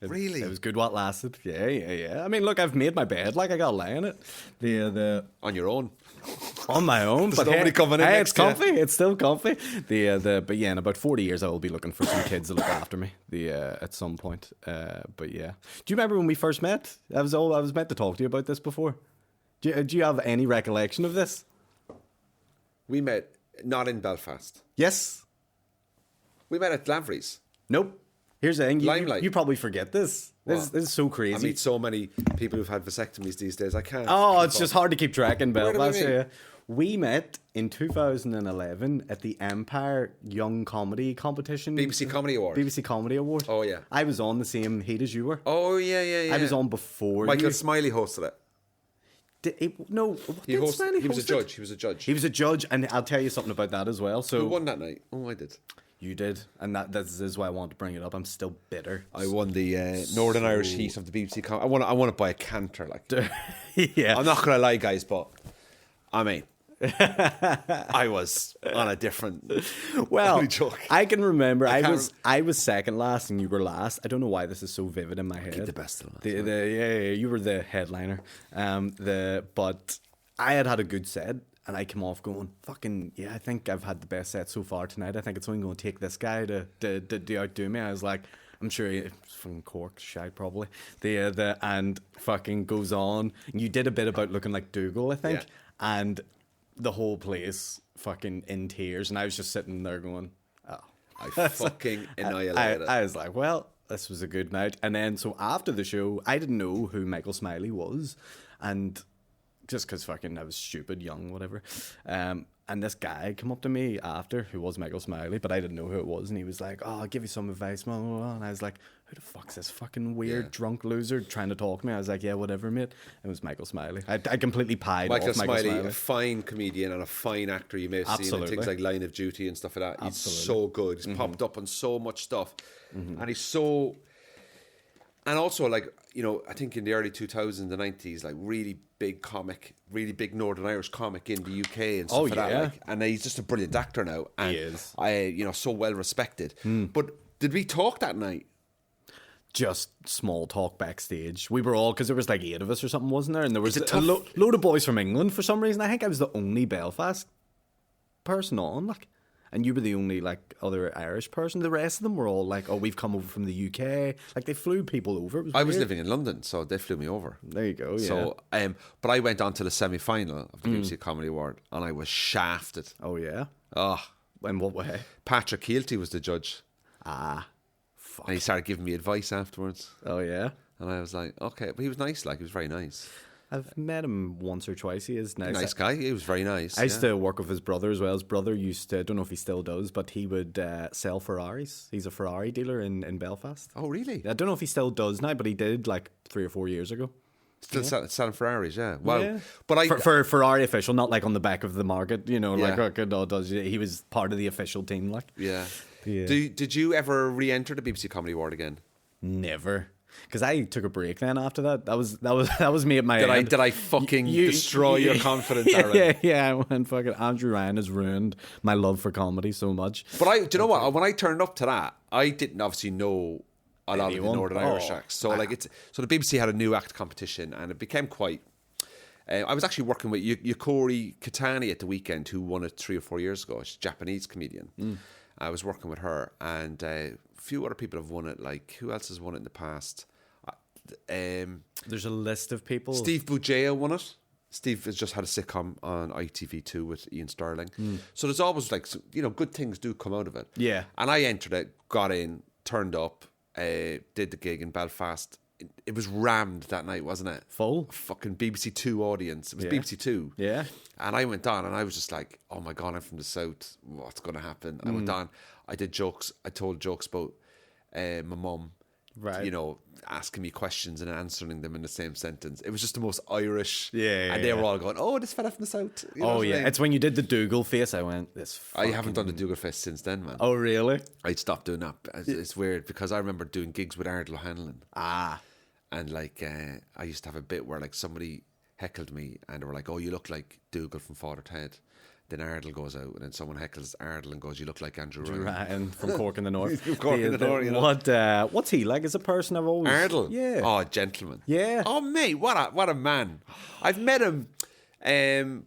Really? It was good what lasted. Yeah. I mean, look, I've made my bed. Like, I got to lie in it. On your own? On my own. But nobody coming in it's comfy. It's still comfy. But yeah, in about 40 years, I will be looking for some kids to look after me. At some point. But yeah. Do you remember when we first met? I was meant to talk to you about this before. Do you have any recollection of this? We met not in Belfast. Yes. We met at Lavery's. Nope. Here's the thing. Limelight. You probably forget this. This is so crazy. I meet so many people who've had vasectomies these days. I can't. Oh, it's just hard to keep track in Belfast. Where did we met in 2011 at the Empire Young Comedy Competition. BBC Comedy Award. BBC Comedy Award. Oh, yeah. I was on the same heat as you were. Oh, yeah. I was on before Michael Smiley hosted it. He was a judge. He was a judge, and I'll tell you something about that as well. So who won that night? Oh, I did. You did, and that is why I want to bring it up. I'm still bitter. I won the Northern Irish heat of the BBC. I want to buy a canter, like. Yeah. I'm not gonna lie, guys, but I mean, I was on a different. Well, I can remember I was second last and you were last. I don't know why this is so vivid in my head. Keep the best of last. You were the headliner. But I had a good set. And I came off going, fucking, yeah, I think I've had the best set so far tonight. I think it's only going to take this guy to outdo me. I was like, I'm sure he's fucking Cork, shy probably. And fucking goes on. You did a bit about looking like Dougal, I think. Yeah. And the whole place fucking in tears. And I was just sitting there going, oh. I fucking annihilated it. I was like, well, this was a good night. And then, so after the show, I didn't know who Michael Smiley was. And just because fucking I was stupid, young, whatever. And this guy came up to me after, who was Michael Smiley, but I didn't know who it was. And he was like, oh, I'll give you some advice, blah, blah, blah. And I was like, who the fuck's this fucking weird drunk loser trying to talk to me? I was like, yeah, whatever, mate. It was Michael Smiley. I completely pied off Michael Smiley. A fine comedian and a fine actor you may have seen in things like Line of Duty and stuff like that. He's so good. He's popped up on so much stuff. And he's so... And also, like, you know, I think in the early 2000s, the 90s, like, really big comic, really big Northern Irish comic in the UK and stuff like that. Like, and he's just a brilliant actor now. And he is. So well respected. But did we talk that night? Just small talk backstage. We were all, because there was like 8 of us or something, wasn't there? And there was a load of boys from England for some reason. I think I was the only Belfast person on, like. And you were the only, like, other Irish person. The rest of them were all like, oh, we've come over from the UK. Like, they flew people over. I was living in London, so they flew me over. There you go, yeah. So, but I went on to the semi-final of the BBC Comedy Award, and I was shafted. Oh, yeah? Oh. In what way? Patrick Keelty was the judge. Fuck. And he started giving me advice afterwards. Oh, yeah? And I was like, okay. But he was nice, like, he was very nice. I've met him once or twice. He is nice. Nice guy. He was very nice. I used to work with his brother as well. His brother used to, I don't know if he still does, but he would sell Ferraris. He's a Ferrari dealer in Belfast. Oh, really? I don't know if he still does now, but he did like 3 or 4 years ago. Still selling Ferraris, yeah. Wow. Yeah. But for Ferrari official, not like on the back of the market, like does. He was part of the official team, like. Yeah. Did you ever re-enter the BBC Comedy Award again? Never. Because I took a break then after that. That was me at my end. Did I fucking destroy your confidence, Aaron? Yeah. I went fucking Andrew Ryan has ruined my love for comedy so much. But do you know what? When I turned up to that, I didn't obviously know a lot of the Northern Irish acts. So so the BBC had a new act competition, and it became quite. I was actually working with Yukori Kitani at the weekend, who won it 3 or 4 years ago. She's a Japanese comedian. I was working with her, and a few other people have won it. Like, who else has won it in the past? There's a list of people. Steve Bugeja won it. Steve has just had a sitcom on ITV2 with Ian Sterling. So there's always good things do come out of it. Yeah. And I entered it, got in, turned up, did the gig in Belfast. It was rammed that night, wasn't it? Full. Fucking BBC Two audience. It was BBC Two. Yeah. And I went on and I was just like, oh my God, I'm from the South. What's going to happen? I went on. I did jokes. I told jokes about my mum. Right. Asking me questions and answering them in the same sentence. It was just the most Irish. Yeah. And they were all going, oh, this fella from the South. It's when you did the Dougal face, I went, I haven't done the Dougal face since then, man. Oh, really? I stopped doing that. It's weird because I remember doing gigs with Ardal O'Hanlon. And I used to have a bit where somebody heckled me and they were like, oh, you look like Dougal from Father Ted. Then Ardal goes out and then someone heckles Ardal and goes, you look like Andrew Ryan. From Cork in the North. From Cork in the North, What's he like as a person? I've always... Ardal? Yeah. Oh, gentleman. Yeah. Oh, mate, what a man. I've met him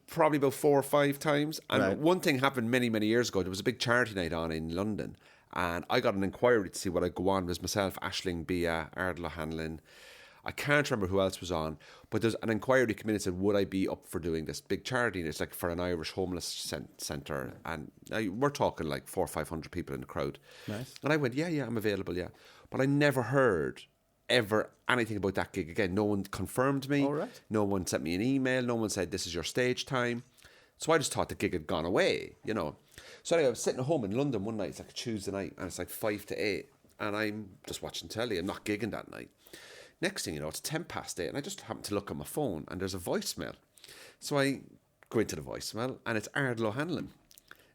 probably about 4 or 5 times. And one thing happened many, many years ago. There was a big charity night on in London. And I got an inquiry to see what I'd go on. It was myself, Aisling Bia, Ardal O'Hanlon. I can't remember who else was on, but there's an inquiry come in and said, would I be up for doing this big charity? And it's like for an Irish homeless centre. And we're talking like 400 or 500 people in the crowd. Nice. And I went, yeah, I'm available, yeah. But I never heard ever anything about that gig again. No one confirmed me. All right. No one sent me an email. No one said, this is your stage time. So I just thought the gig had gone away, So anyway, I was sitting at home in London one night. It's like a Tuesday night and it's like 5 to 8. And I'm just watching telly. I'm not gigging that night. Next thing you know, it's 10 past 8 and I just happen to look at my phone and there's a voicemail. So I go into the voicemail and it's Ardal O'Hanlon.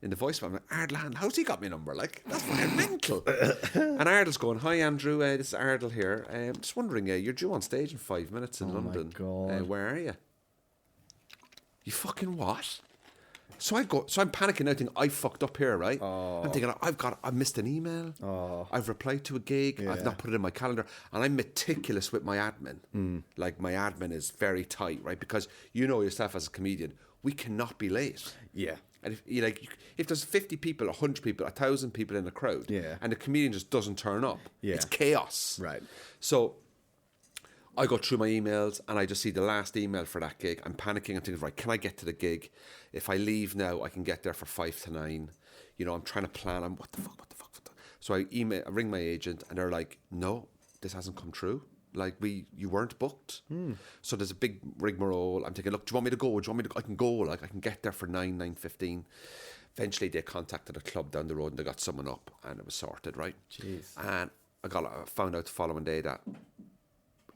In the voicemail, I'm like, Ardal O'Hanlon, how's he got my number? Like, that's fucking mental. And Ardal's going, hi Andrew, this is Ardal here. Just wondering, you're due on stage in 5 minutes in London. My God. Where are you? You fucking what? So I'm panicking now, thinking I fucked up here, right? I'm thinking I've missed an email. I've replied to a gig. I've not put it in my calendar, and I'm meticulous with my admin. Like my admin is very tight, right? Because you know yourself as a comedian, we cannot be late. Yeah. And if there's 50 people, 100 people, 1,000 people in a crowd, and the comedian just doesn't turn up, it's chaos. Right. So I go through my emails and I just see the last email for that gig. I'm panicking. I'm thinking, right, can I get to the gig? If I leave now, I can get there for 5 to 9. I'm trying to plan. What the fuck? So I ring my agent and they're like, no, this hasn't come true. Like you weren't booked. So there's a big rigmarole. I'm thinking, look, do you want me to go? I can go. Like I can get there for 9:15. Eventually they contacted a club down the road and they got someone up and it was sorted, right? Jeez. And I found out the following day that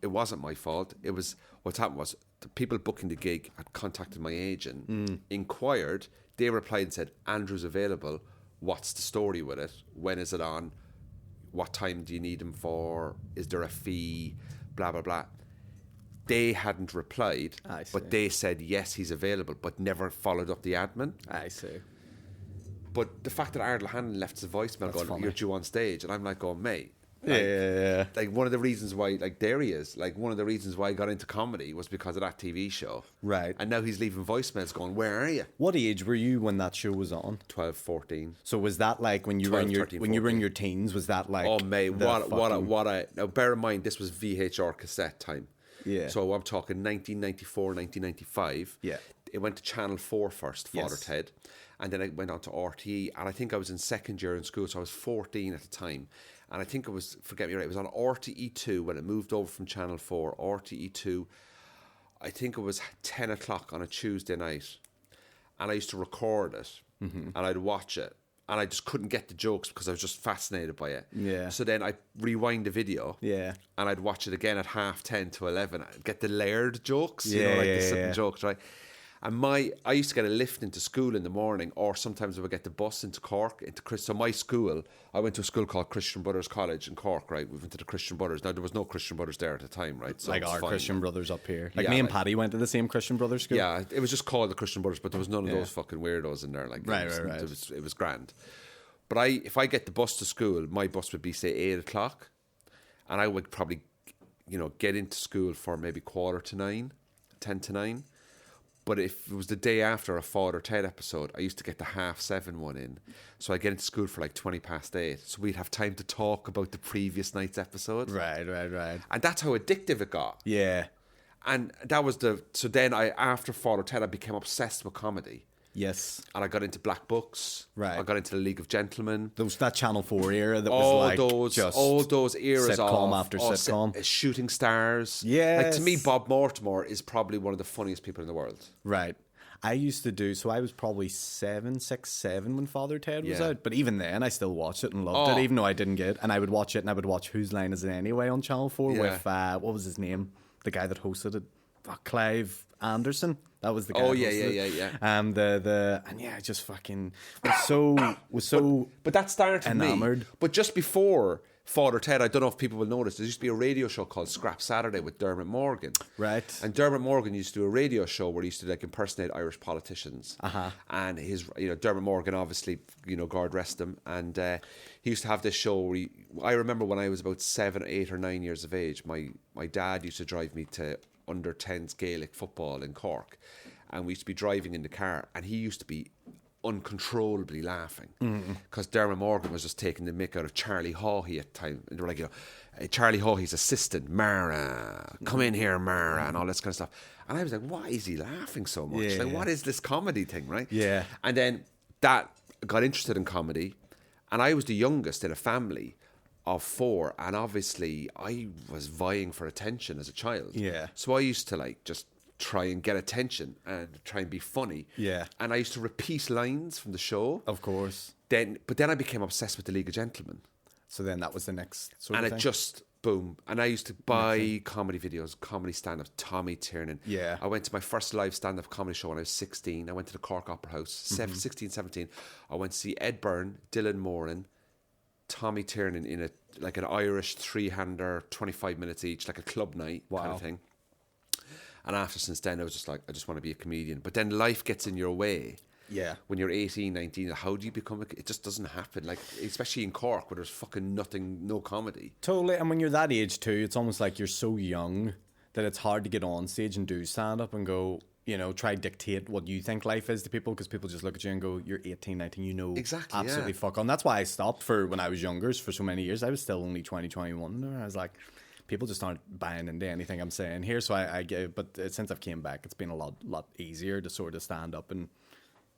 it wasn't my fault. It was what happened was the people booking the gig had contacted my agent, inquired. They replied and said, Andrew's available. What's the story with it? When is it on? What time do you need him for? Is there a fee? Blah, blah, blah. They hadn't replied, but they said, yes, he's available, but never followed up the admin. I see. But the fact that Ardal O'Hanlon left his voicemail going, you're due on stage, and I'm like, oh, mate. Yeah. Like one of the reasons why, there he is. Like one of the reasons why I got into comedy was because of that TV show. Right. And now he's leaving voicemails going, where are you? What age were you when that show was on? 12, 14. So was that like when you were in your 13, when you were in your teens? Was that like? Oh mate, what a now bear in mind this was VHR cassette time. Yeah. So I'm talking 1994, 1995. Yeah. It went to Channel 4 first, Father Ted. And then I went on to RTE. And I think I was in second year in school, so I was 14 at the time. And I think it was, forget me right, it was on RTE2 when it moved over from Channel 4, RTE2. I think it was 10 o'clock on a Tuesday night, and I used to record it, and I'd watch it, and I just couldn't get the jokes because I was just fascinated by it. Yeah. So then I'd rewind the video, Yeah. and I'd watch it again at 10:30 to 11. I'd get the layered jokes, Yeah, the yeah, sudden yeah. jokes, right? And I used to get a lift into school in the morning, or sometimes I would get the bus into Cork, into Chris. So my school, I went to a school called Christian Brothers College in Cork, right? We went to the Christian Brothers. Now, there was no Christian Brothers there at the time, right? So Like it was our fine. Christian Brothers up here. Like Yeah, me and like- Paddy went to the same Christian Brothers school. Yeah, it was just called the Christian Brothers, but there was none of those fucking weirdos in there. Like, Right. It was grand. But if I get the bus to school, my bus would be, say, 8 o'clock, and I would probably, get into school for maybe 9:15, 10 to 9. But if it was the day after a Father Ted episode, I used to get the 7:30 one in. So I'd get into school for like 8:20. So we'd have time to talk about the previous night's episode. Right. And that's how addictive it got. Yeah. And that was so then after Father Ted, I became obsessed with comedy. Yes. And I got into Black Books. Right. I got into the League of Gentlemen. That Channel 4 era that all was like all those eras sitcom of after sitcom. Shooting Stars. Yes. Like, to me, Bob Mortimer is probably one of the funniest people in the world. Right. I used to do, so I was probably 7 when Father Ted was Yeah. out. But even then, I still watched it and loved it, even though I didn't get it. And I would watch it, and I would watch Whose Line Is It Anyway on Channel 4 Yeah. with, what was his name? The guy that hosted it. Clive Anderson. That was the guy. Oh, that yeah, hosted yeah, it. yeah. And yeah, I just fucking was so But that started enamored. me. But just before Father Ted, I don't know if people will notice, there used to be a radio show called Scrap Saturday with Dermot Morgan. Right. And Dermot Morgan used to do a radio show where he used to like impersonate Irish politicians. And his, Dermot Morgan, obviously, God rest him. And he used to have this show where I remember when I was about 7, 8 or 9 years of age, my dad used to drive me to under 10s Gaelic football in Cork. And we used to be driving in the car, and he used to be uncontrollably laughing because Dermot Morgan was just taking the mick out of Charlie Hawhey at the time. And they were like, Charlie Hawhey's assistant, Mara, come in here, Mara, and all this kind of stuff. And I was like, why is he laughing so much? Yeah, what is this comedy thing, right? Yeah. And then that got interested in comedy, and I was the youngest in a family of 4, and obviously I was vying for attention as a child. Yeah. So I used to just try and get attention and try and be funny. Yeah. And I used to repeat lines from the show. Of course. But then I became obsessed with the League of Gentlemen. So then that was the next sort And of it thing. just, boom. And I used to buy comedy videos, comedy stand-up, Tommy Tiernan. Yeah. I went to my first live stand-up comedy show when I was 16. I went to the Cork Opera House, 16, 17. I went to see Ed Byrne, Dylan Moran, Tommy Tiernan in an Irish 3-hander, 25 minutes each, like a club night kind of thing. And since then, I was just like, I just want to be a comedian. But then life gets in your way. Yeah. When you're 18, 19, how do you become it just doesn't happen. Like, especially in Cork where there's fucking nothing, no comedy. Totally. And when you're that age too, it's almost like you're so young that it's hard to get on stage and do stand up and go, try dictate what you think life is to people, because people just look at you and go, you're 18, 19, exactly, absolutely fuck on. That's why I stopped when I was younger for so many years. I was still only 20, 21. And I was like, people just aren't buying into anything I'm saying here. So I get, but since I've came back, it's been a lot easier to sort of stand up and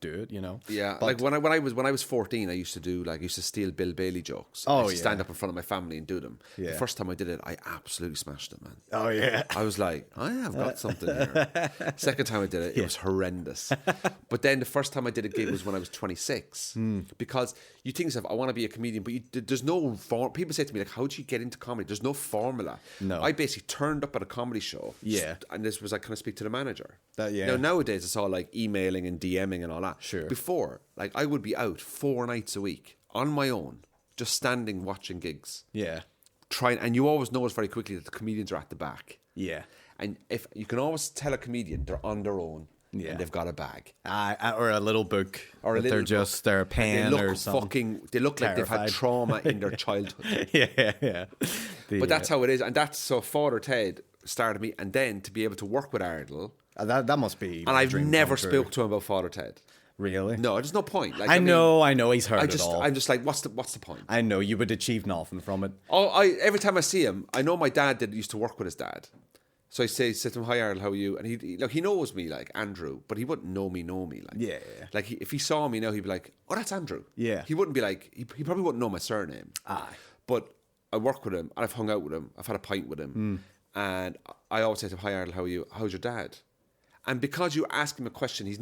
do it, Yeah, but, like when I was 14, I used to steal Bill Bailey jokes. Oh, I used to stand up in front of my family and do them. Yeah. The first time I did it, I absolutely smashed it, man. Oh yeah. I was like, I have got something here. Second time I did it, it was horrendous. But then the first time I did a gig was when I was 26. Because you think yourself, I want to be a comedian, but there's no form. People say to me, like, how do you get into comedy? There's no formula. No. I basically turned up at a comedy show. Yeah. And this was like, can I speak to the manager? Yeah. Now, nowadays, it's all like emailing and DMing and all that. Sure. Before, like, I would be out 4 nights a week on my own, just standing watching gigs. Yeah. And you always notice very quickly that the comedians are at the back. Yeah. And if you can always tell a comedian they're on their own, Yeah. and they've got a bag Or a little book. or a that little book. they're a And pen or something. they look like they've had Terrified. trauma in their childhood. yeah. But that's how it is, and that's so Father Ted started me, and then to be able to work with Ardle, that must be. and my I've dream never come true. spoke to him about Father Ted. Really? No, there's no point. Like, I mean, know. He's heard it all. I'm just like, what's the point? I know you would achieve nothing from it. Every time I see him, I know my dad used to work with his dad. So I say to him, "Hi, Arl, how are you?" And he knows me, like Andrew, but he wouldn't know me. Like, Yeah. Like if he saw me now, he'd be like, "Oh, that's Andrew." Yeah. He wouldn't be like, he probably wouldn't know my surname. Aye. But I work with him, and I've hung out with him. I've had a pint with him, And I always say to him, "Hi, Ardal, how are you? How's your dad?" And because you ask him a question he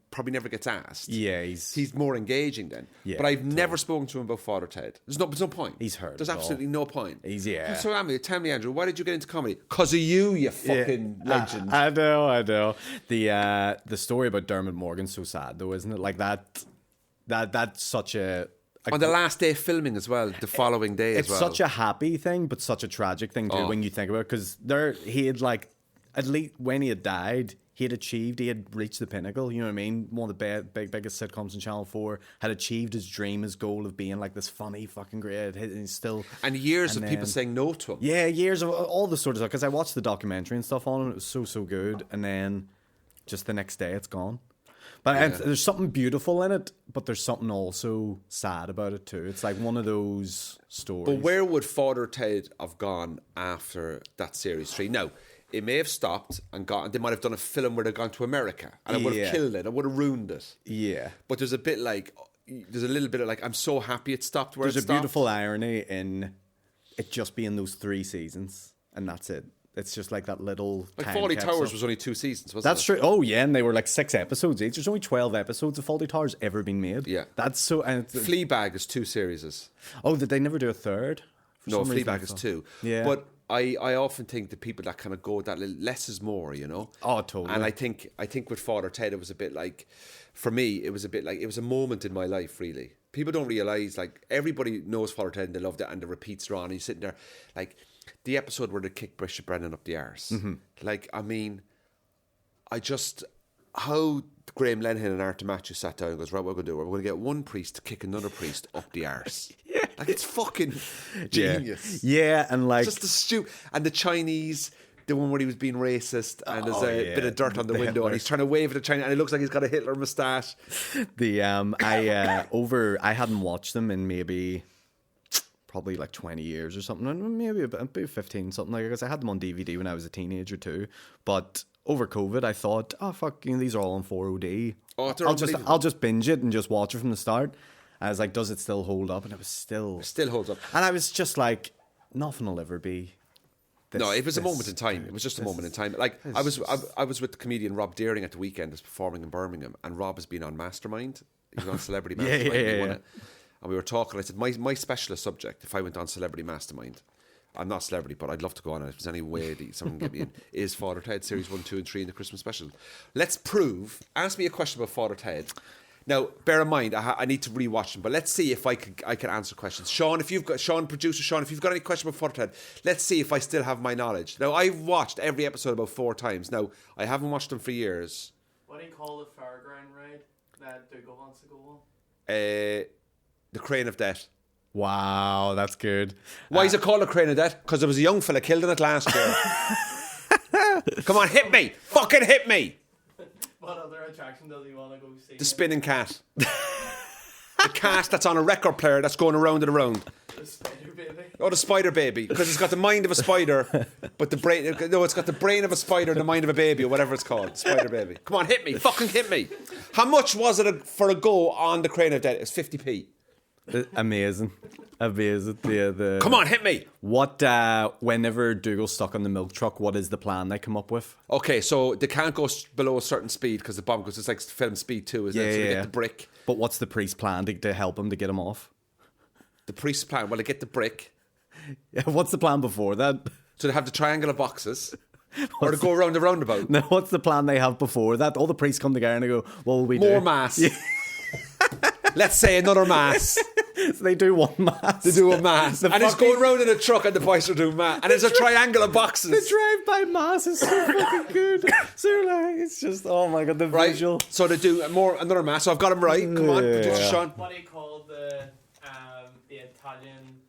probably never gets asked. Yeah, he's more engaging then. Yeah, but I've never spoken to him about Father Ted. There's no point. He's heard. There's absolutely no point. Yeah. So tell me, Andrew, why did you get into comedy? Because of you fucking legend. I know. The story about Dermot Morgan's so sad though, isn't it? Like that's such a on the last day of filming as well, the following day as well. It's such a happy thing, but such a tragic thing too when you think about it. Because he had like, at least when he had died, he had reached the pinnacle. You know what I mean? One of the biggest sitcoms in Channel 4, had achieved his dream, his goal of being like this funny fucking great. And he's still... And years of people saying no to him. Yeah, years of all the sort of stuff. Because I watched the documentary and stuff on him. It was so good. And then just the next day, it's gone. But there's something beautiful in it, but there's something also sad about it too. It's like one of those stories. But where would Father Ted have gone after that series 3? Now, it may have stopped and gone. They might have done a film where they'd gone to America, and it would have killed it. It would have ruined it. Yeah. But there's a little bit of like, I'm so happy it stopped where it stopped. There's a beautiful irony in it just being those 3 seasons, and that's it. It's just like that little... Like Fawlty Towers was only 2 seasons, wasn't it? That's true. Oh, yeah, and they were like 6 episodes each. There's only 12 episodes of Fawlty Towers ever been made. Yeah. That's so... Fleabag is 2 series. Oh, did they never do a third? No, Fleabag is 2. Yeah. But I often think the people that kind of go that little less is more, you know? Oh, totally. And I think with Father Ted, it was a bit like... For me, it was a bit like... It was a moment in my life, really. People don't realise, like, everybody knows Father Ted and they loved it, and the repeats are on, and you're sitting there, like... The episode where they kicked Bishop Brennan up the arse. Mm-hmm. Like, I mean, how Graham Lennon and Arthur Matthews sat down and goes, right, what we're going to do? We're going to get one priest to kick another priest up the arse. Yeah. Like, it's fucking genius. Yeah, and like... Just the and the Chinese, the one where he was being racist, and there's a bit of dirt on the window, Hitler. And he's trying to wave at the Chinese, and it looks like he's got a Hitler moustache. I hadn't watched them in maybe... probably like 20 years or something, maybe about 15, something like that, because I had them on DVD when I was a teenager too. But over COVID, I thought, oh fuck, these are all on 4OD. Oh, I'll just binge it and just watch it from the start. I was like, does it still hold up? And it still holds up. And I was just like, nothing will ever be. It was a moment in time. It was just a moment in time. Like I was with the comedian Rob Deering at the weekend, was performing in Birmingham, and Rob has been on Mastermind. He was on Celebrity Mastermind. Yeah. And we were talking, I said, my specialist subject, if I went on Celebrity Mastermind, I'm not a celebrity, but I'd love to go on it if there's any way that someone can get me in, is Father Ted, Series 1, 2 and 3 in the Christmas special. Let's ask me a question about Father Ted. Now, bear in mind, I need to rewatch them, but let's see if I can answer questions. Producer Sean, if you've got any question about Father Ted, let's see if I still have my knowledge. Now, I've watched every episode about 4 times. Now, I haven't watched them for years. What do you call the fairground ride that Dougal wants to go on? The Crane of Death. Wow, that's good. Why is it called the Crane of Death? Because there was a young fella killed in it last year. Come on, hit me! Fucking hit me! What other attraction does he want to go see? The spinning cat. The cat that's on a record player that's going around and around. The spider baby. Oh, the spider baby. Because it's got the mind of a spider, but the brain... No, it's got the brain of a spider and the mind of a baby, or whatever it's called. Spider baby. Come on, hit me. Fucking hit me. How much was it for a go on the Crane of Death? It's 50p. Amazing. Yeah, Come on, hit me. What, whenever Dougal's stuck on the milk truck, what is the plan they come up with? Okay, so they can't go below a certain speed because the bomb, because it's like film Speed 2, isn't it? So they get the brick. But what's the priest's plan to help him to get him off? The priest's plan? Well, they get the brick. Yeah, what's the plan before that? So they have the triangle of boxes. Or to go around the roundabout. No, what's the plan they have before that? All the priests come together and they go, what will we do? More mass. Yeah. Let's say another mass. So they do one mass. They do a mass. And he's going round in a truck and the boys are doing mass. And there's a triangle of boxes. The drive-by mass is so fucking good. So like, it's just, oh my God, the visual. So they do another mass. So I've got him right. Come on, producer Sean. What do you call the Italian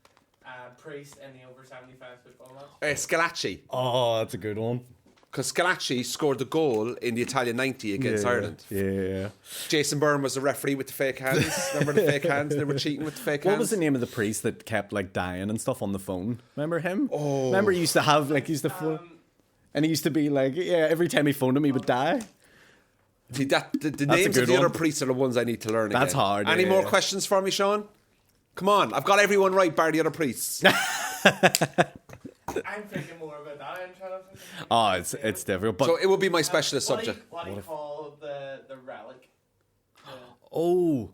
priest in the over 75 football match? Scalacci. Oh, that's a good one. Because Scalacci scored the goal in the Italian 90 against Ireland. Yeah. Jason Byrne was the referee with the fake hands. Remember the fake hands? They were cheating with the fake hands. What was the name of the priest that kept like dying and stuff on the phone? Remember him? Oh. Remember he used to have like, and he used to be like, every time he phoned him, he would die. See, the names of the other priests are the ones I need to learn again. That's hard. Any more questions for me, Sean? Come on, I've got everyone right bar the other priests. I'm thinking more about that. I'm trying to think. Oh, it's difficult. But So it would be my specialist subject. What do you call the relic? Oh,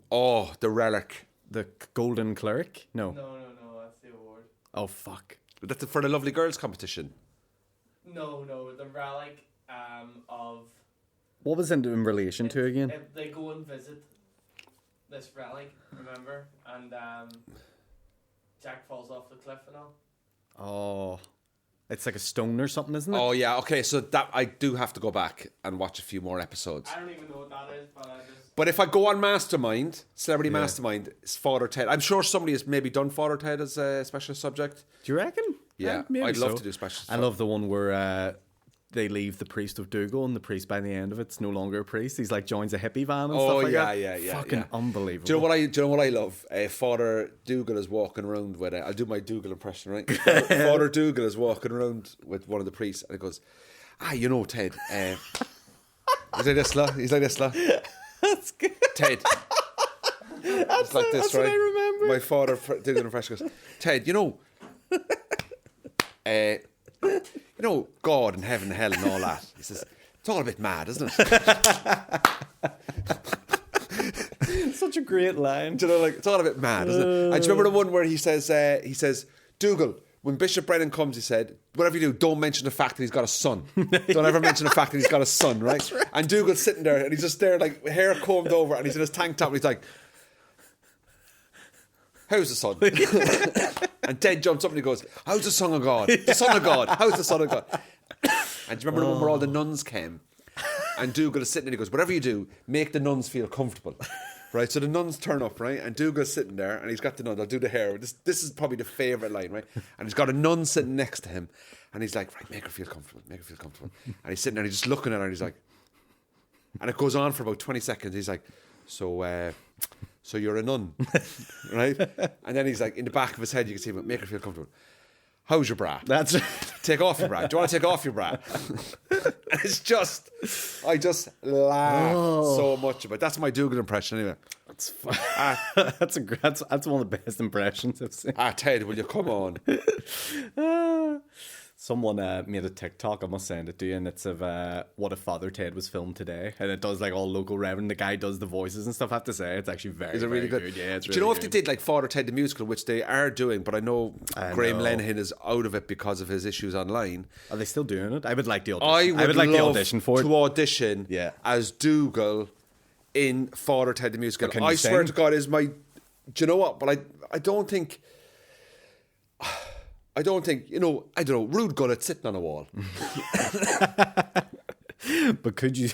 the relic. The Golden Cleric? No. No, that's the award. Oh, fuck. That's for the Lovely Girls competition. No, the relic of... What was it in relation to again? They go and visit this relic, remember? And Jack falls off the cliff and all. Oh, it's like a stone or something, isn't it? Oh yeah, okay. So that I do have to go back and watch a few more episodes. I don't even know what that is, but I just... But if I go on Mastermind, Celebrity Mastermind, it's Father Ted. I'm sure somebody has maybe done Father Ted as a special subject. Do you reckon? Yeah, maybe I'd love so. to do special. I love the one where they leave the priest of Dougal, and the priest by the end of it's no longer a priest. He's like joins a hippie van and stuff like that. yeah. Fucking unbelievable. Do you know what I love? Father Dougal is walking around with I'll do my Dougal impression, right? Father Dougal is walking around with one of the priests, and he goes, you know, Ted. He's like this, lah. That's good. Ted. It's like this, that's right? what I remember. My father Dougal impression goes, Ted, you know, God and heaven and hell and all that. He says, it's all a bit mad, isn't it? Such a great line. Do you know, like, it's all a bit mad, isn't it? And do you remember the one where he says, Dougal, when Bishop Brennan comes, he said, whatever you do, don't mention the fact that he's got a son. Don't ever mention the fact that he's got a son, right? Right. And Dougal's sitting there, and he's just there, like, hair combed over, and he's in his tank top, and he's like, how's the son? And Ted jumps up and he goes, how's the son of God? The son of God. How's the son of God? And do you remember the one where all the nuns came? And Dougal is sitting and he goes, whatever you do, make the nuns feel comfortable. Right? So the nuns turn up, right? And Dougal's sitting there and he's got the nuns. I'll do the hair. This is probably the favourite line, right? And he's got a nun sitting next to him. And he's like, right, make her feel comfortable. Make her feel comfortable. And he's sitting there and he's just looking at her and he's like... And it goes on for about 20 seconds. He's like, so you're a nun, right? And then he's like, in the back of his head, you can see, but make her feel comfortable. How's your bra? That's Take off your bra. Do you want to take off your bra? It's just, I just laugh so much about it. That's my Dougal impression anyway. that's that's one of the best impressions I've seen. Ted, will you come on? Someone made a TikTok, I must send it to you, and it's of What If Father Ted Was filmed today, and it does like all local reverend. The guy does the voices and stuff. I have to say, it's actually very, Is it really very good? Yeah, it's really Do you know good. if they did like Father Ted the musical, which they are doing, but I know Graham Lenihan is out of it because of his issues online. Are they still doing it? I would like the audition. I would like the audition for it. To audition as Dougal in Father Ted the musical. I swear to God, is my... Do you know what? But I don't think... I don't know, Rude Gullet sitting on a wall. But could you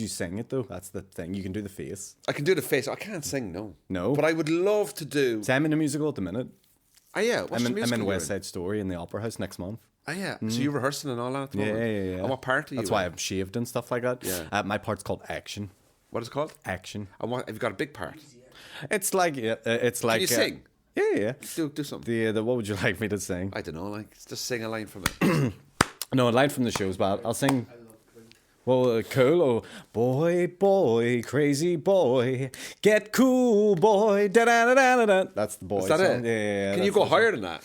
sing it though? That's the thing. You can do the face. I can do the face. I can't sing, no. No? But I would love to do... So I'm in a musical at the minute. Yeah. What's the musical I'm in you're West Side Story in the Opera House next month. Yeah. So you're rehearsing and all that at the moment? Yeah. And what part are you That's why I'm shaved and stuff like that. Yeah. My part's called Action. What is it called? Action. And what, have you got a big part? It's like... it's like... Can you sing? Yeah. Do something. The what would you like me to sing? I don't know, like, just sing a line from it. No, a line from the show's bad. I'll sing... Well, cool. Oh, boy, crazy boy, get cool, boy. Da da da da da. That's the boy. Is that song. it? Yeah. Can you go higher than that?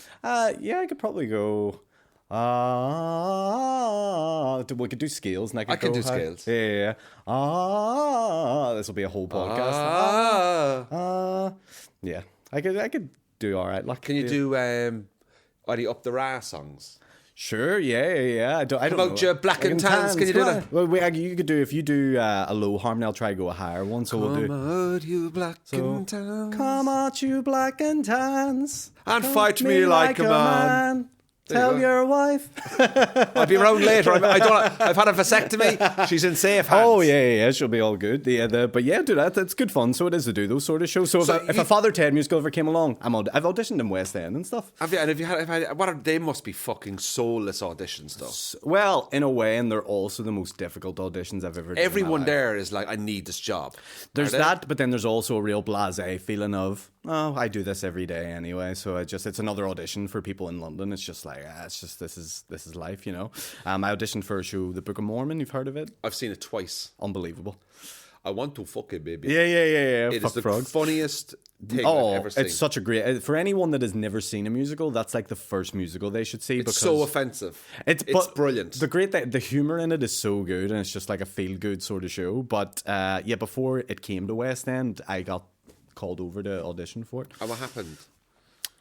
Yeah, I could probably go. We could do scales, and I can go do high. scales. Yeah. This will be a whole podcast. Yeah, I could do all right. Like, Can you do any Up the Ra songs? Sure, yeah. I don't about know. your black and tans? Can you do that? Well, you could do, if you do a low harmony, I'll try to go a higher one. So we'll do. Come out, you black and tans. Come out, you black and tans. And fight me like a man. Tell your wife. I'll be around later. I've had a vasectomy. She's in safe hands. Oh yeah, she'll be all good. But yeah, do that. That's good fun. So it is to do those sort of shows. So if a Father Ted musical ever came along, I've auditioned in West End and stuff. Have you had? They must be fucking soulless auditions, though. Well, in a way, and they're also the most difficult auditions I've ever done. Everyone there is like, I need this job. There's that, but then there's also a real blasé feeling of, I do this every day anyway. So it's another audition for people in London. It's just like, this is life, you know. I auditioned for a show, The Book of Mormon. You've heard of it? I've seen it twice. Unbelievable. I want to fuck it, baby. Yeah. It Fuck is the frogs. funniest thing I've ever seen. It's such a great... For anyone that has never seen a musical, that's like the first musical they should see. It's so offensive. It's brilliant. The humor in it is so good, and it's just like a feel-good sort of show. But before it came to West End, I got called over to audition for it. And what happened?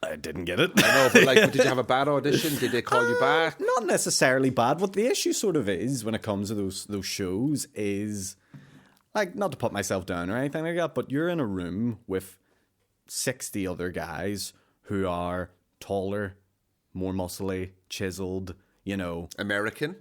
I didn't get it. I know, but like, did you have a bad audition? Did they call you back? Not necessarily bad. What the issue sort of is when it comes to those shows is, like, not to put myself down or anything like that, but you're in a room with 60 other guys who are taller, more muscly, chiseled, you know. American?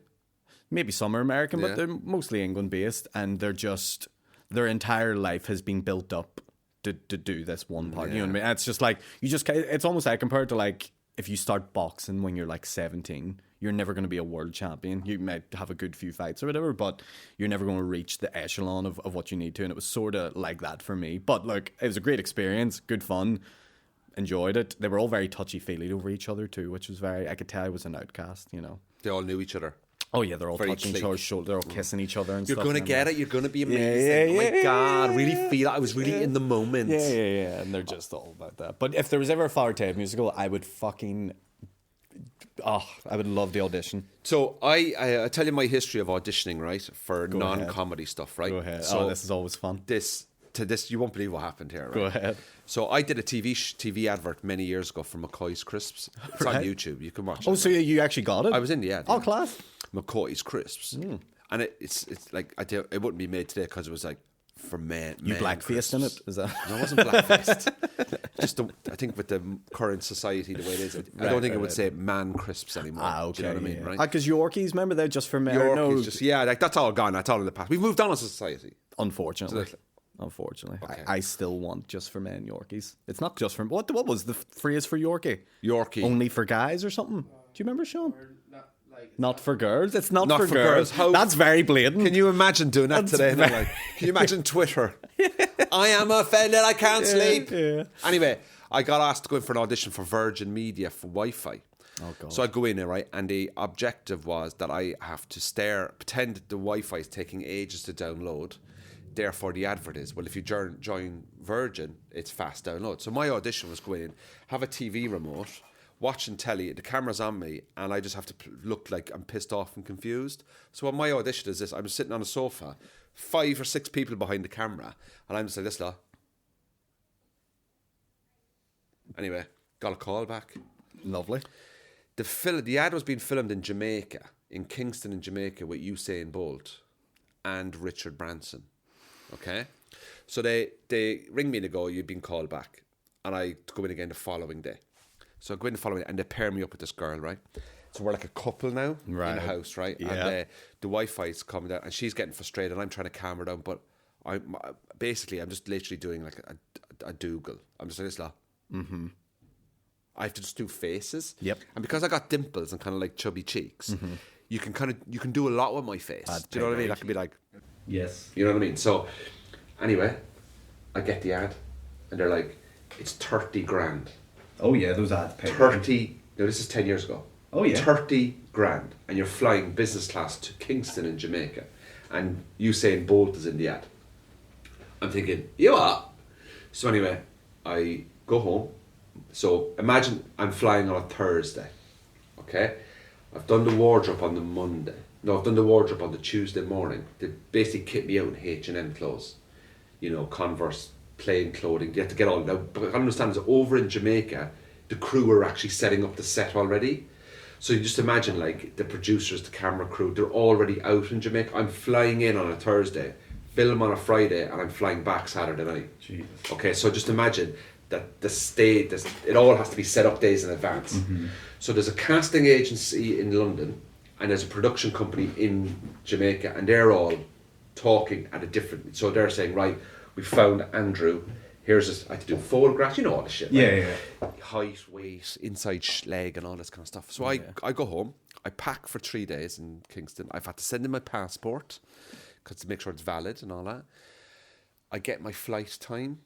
Maybe some are American, but they're mostly England-based, and they're just, their entire life has been built up to do this one part. You know what I mean? It's just like, it's almost like compared to like, if you start boxing when you're like 17, you're never going to be a world champion. You might have a good few fights or whatever, but you're never going to reach the echelon of what you need to. And it was sort of like that for me. But look, it was a great experience, good fun, enjoyed it. They were all very touchy-feely over each other too, which was I could tell I was an outcast, you know. They all knew each other. Oh yeah, they're all touching each other's shoulder, they're all kissing each other and You're stuff. You're going to get it, you're going to be amazing. Oh my God, really feel it. I was really in the moment. Yeah. And they're just all about that. But if there was ever a Flower Tape musical, I would I would love the audition. So I tell you my history of auditioning, right, for non-comedy stuff, right? Go ahead. So this is always fun. This, you won't believe what happened here, right? Go ahead. So I did a TV advert many years ago for McCoy's Crisps. It's on YouTube. You can watch it. Oh, so you actually got it? I was in the ad. Oh, class. McCoy's Crisps. And it's like, it wouldn't be made today because it was like for men. You blackfaced in it? Is that? No, I wasn't blackfaced. I think with the current society, the way it is, I don't think it would say man crisps anymore. Okay. Do you know what I mean, right? Because Yorkies, remember, they're just for men. Yorkies, like that's all gone. That's all in the past. We've moved on as a society. Unfortunately. Okay. I still want just for men Yorkies. It's not just for... What was the phrase for Yorkie? Yorkie. Only for guys or something? Do you remember, Sean? Not for girls. It's not for girls. How, that's very blatant. Can you imagine doing that today? Can you imagine Twitter? I am offended. I can't sleep. Yeah. Anyway, I got asked to go in for an audition for Virgin Media for Wi-Fi. Oh, God. So I go in there, right? And the objective was that I have to pretend the Wi-Fi is taking ages to download. Therefore, the advert is, well, if you join Virgin, it's fast download. So my audition was go in, have a TV remote, watching telly, the camera's on me, and I just have to look like I'm pissed off and confused. So my audition is this: I'm sitting on a sofa, 5 or 6 people behind the camera, and I'm just like this lot. Anyway, got a call back. Lovely. The ad was being filmed in Jamaica, in Kingston in Jamaica, with Usain Bolt and Richard Branson. Okay? So they ring me and they go, you've been called back. And I go in again the following day. So I go in the following day and they pair me up with this girl, right? So we're like a couple now in the house, right? Yeah. And the Wi-Fi's coming down and she's getting frustrated and I'm trying to calm her down. But I'm just literally doing like a Dougal. I'm just like this lot. Mm-hmm. I have to just do faces. Yep. And because I got dimples and kind of like chubby cheeks, you can do a lot with my face. Do you know what I mean? I can be like, yes. You know what I mean? So anyway, I get the ad and they're like, it's 30 grand. Oh yeah, those ads pay. 30, no, this is 10 years ago. Oh yeah. 30 grand and you're flying business class to Kingston in Jamaica and Usain Bolt is in the ad. I'm thinking, you are. So anyway, I go home. So imagine I'm flying on a Thursday, okay? I've done the wardrobe on the Monday. No, I've done the wardrobe on the Tuesday morning. They basically kit me out in H&M clothes. You know, Converse, plain clothing. You have to get all... Now, but I understand is over in Jamaica, the crew are actually setting up the set already. So you just imagine, like, the producers, the camera crew, they're already out in Jamaica. I'm flying in on a Thursday, film on a Friday, and I'm flying back Saturday night. Jesus. Okay, so just imagine that it all has to be set up days in advance. Mm-hmm. So there's a casting agency in London and there's a production company in Jamaica and they're all talking at a different... So they're saying, right, we found Andrew, here's this, I have to do photographs, you know all this shit. Yeah. Height, weight, inside leg and all this kind of stuff. So I go home, I pack for 3 days in Kingston. I've had to send in my passport because to make sure it's valid and all that. I get my flight time,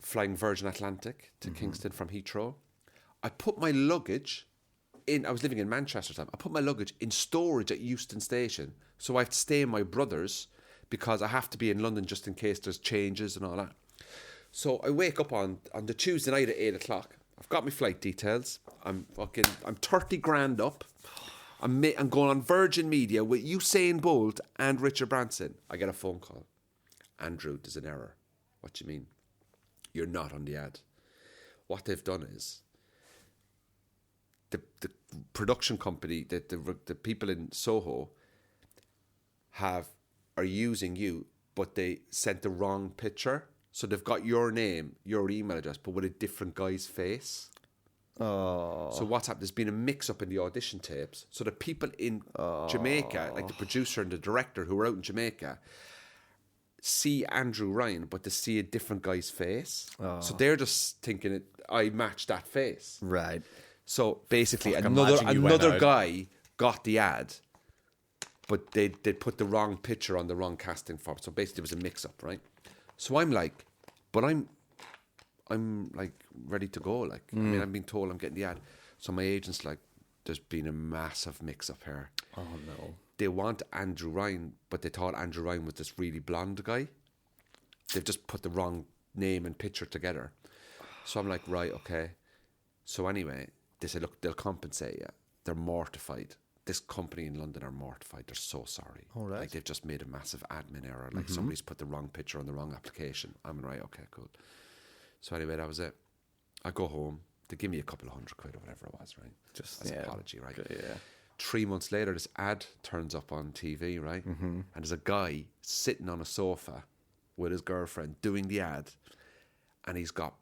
flying Virgin Atlantic to Kingston from Heathrow. I put my luggage I was living in Manchester at the time. I put my luggage in storage at Euston Station. So I have to stay in my brother's because I have to be in London just in case there's changes and all that. So I wake up on the Tuesday night at 8 o'clock. I've got my flight details. I'm 30 grand up. I'm going on Virgin Media with Usain Bolt and Richard Branson. I get a phone call. Andrew, there's an error. What do you mean? You're not on the ad. What they've done is the production company, the people in Soho are using you, but they sent the wrong picture. So they've got your name, your email address, but with a different guy's face. Oh. So what's happened? There's been a mix-up in the audition tapes. So the people in Jamaica, like the producer and the director who are out in Jamaica, see Andrew Ryan, but they see a different guy's face. So they're just thinking I matched that face. Right. So basically, another guy got the ad, but they put the wrong picture on the wrong casting form. So basically, there was a mix-up, right? So I'm like, but I'm like ready to go. Like, I mean, I'm being told I'm getting the ad. So my agent's like, there's been a massive mix-up here. Oh no. They want Andrew Ryan, but they thought Andrew Ryan was this really blonde guy. They've just put the wrong name and picture together. So I'm like, right, okay. So anyway, they said, look, they'll compensate you. They're mortified. This company in London are mortified. They're so sorry. All right. Like, they've just made a massive admin error. Like, somebody's put the wrong picture on the wrong application. I'm right, okay, cool. So anyway, that was it. I go home. They give me a couple of £100 or whatever it was, right? Just as an apology, right? Yeah. 3 months later, this ad turns up on TV, right? And there's a guy sitting on a sofa with his girlfriend doing the ad, and he's got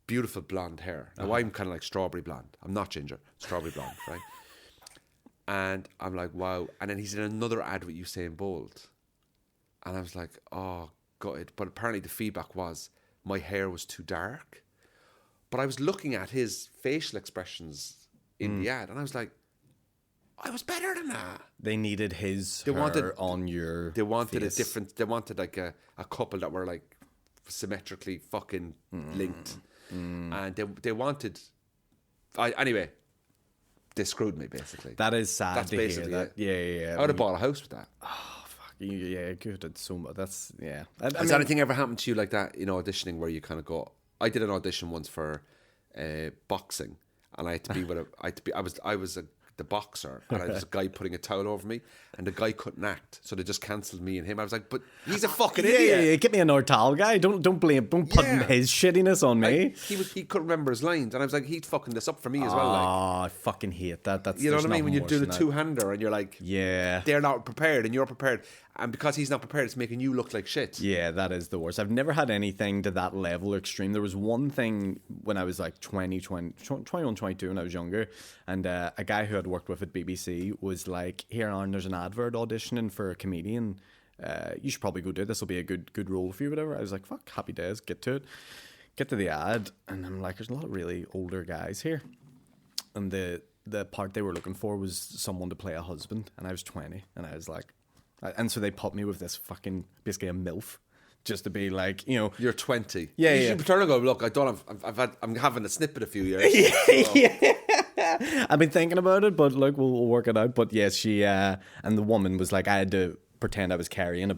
beautiful blonde hair. Now, I'm kind of like strawberry blonde. I'm not ginger, strawberry blonde, right? And I'm like, wow. And then he's in another ad with Usain Bolt. And I was like, oh, gutted. But apparently the feedback was my hair was too dark. But I was looking at his facial expressions in the ad, and I was like, I was better than that. They needed his hair on your They wanted face. a different... They wanted like a couple that were like symmetrically fucking linked. And they wanted... Anyway... They screwed me, basically. That is sad. That's to basically hear that. it. Yeah. I would have bought a house with that. Oh fuck. Yeah, good. It's so much. That's yeah. Has anything ever happened to you like that in auditioning where you kind of go? I did an audition once for boxing, and I had to be with I was the boxer, and there was a guy putting a towel over me, and the guy couldn't act, so they just cancelled me and him. I was like, but he's a fucking idiot. Yeah. Get me another towel guy. Don't put his shittiness on me. He couldn't remember his lines, and I was like, he's fucking this up for me as well. Like, I fucking hate that. That's you know what I mean? When you do the two-hander and you're like, yeah, they're not prepared and you're prepared, and because he's not prepared, it's making you look like shit. Yeah, that is the worst. I've never had anything to that level or extreme. There was one thing when I was like 21, 22 when I was younger, and a guy who I'd worked with at BBC was like, here, Aaron, there's an advert auditioning for a comedian. You should probably go do it. This will be a good role for you, whatever. I was like, fuck, happy days, get to it. Get to the ad, and I'm like, there's a lot of really older guys here. And the part they were looking for was someone to play a husband, and I was 20, and I was like, and so they put me with this fucking, basically a MILF, just to be like, you know. You're 20. Yeah, you yeah. should be turning and go, look, I'm having a snippet a few years. Yeah. I've been thinking about it, but look, we'll work it out. But yes, she, and the woman was like, I had to pretend I was carrying a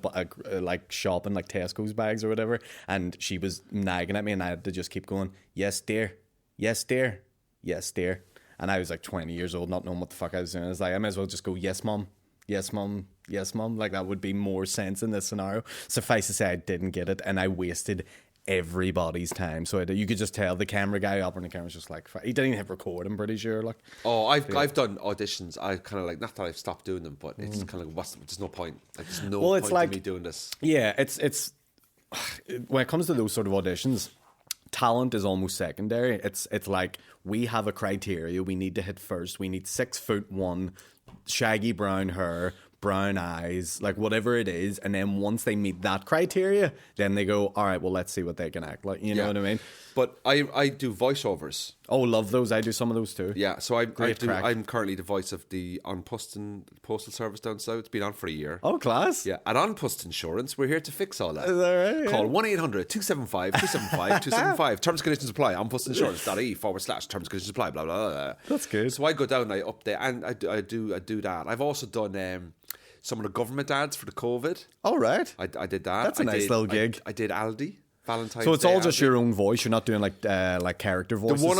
like shopping, like Tesco's bags or whatever, and she was nagging at me, and I had to just keep going, yes, dear. Yes, dear. Yes, dear. And I was like 20 years old, not knowing what the fuck I was doing. I was like, I might as well just go, yes, mom. Yes, mom. Yes, mom. Like, that would be more sense in this scenario. Suffice to say, I didn't get it, and I wasted everybody's time. So you could just tell the camera guy up, and the camera's just like, he didn't even hit record, I'm pretty sure. Like, oh, I've done auditions. I kind of like, not that I've stopped doing them, but it's kind of like, there's no point. Like, there's no point in me doing this. Yeah, it's when it comes to those sort of auditions, talent is almost secondary. It's like, we have a criteria we need to hit first. We need 6'1", shaggy brown hair, brown eyes, like whatever it is, and then once they meet that criteria, then they go, all right, well, let's see what they can act like. You know what I mean? But I do voiceovers. Oh, love those. I do some of those too. Yeah, so I'm currently the voice of the An Poston Postal Service down south. It's been on for a year. Oh, class. Yeah, at An Post Insurance, we're here to fix all that. Is that right? Call 1-800-275-275-275. Terms and conditions apply. anpostinsurance.ie/terms and conditions apply. Blah, blah, blah, blah. That's good. So I go down, I update, and I do that. I've also done some of the government ads for the COVID. All right. I did that. That's a nice little gig. I did Aldi. Valentine's So it's Day, all just Aldi. your own voice. You're not doing like character voices. The one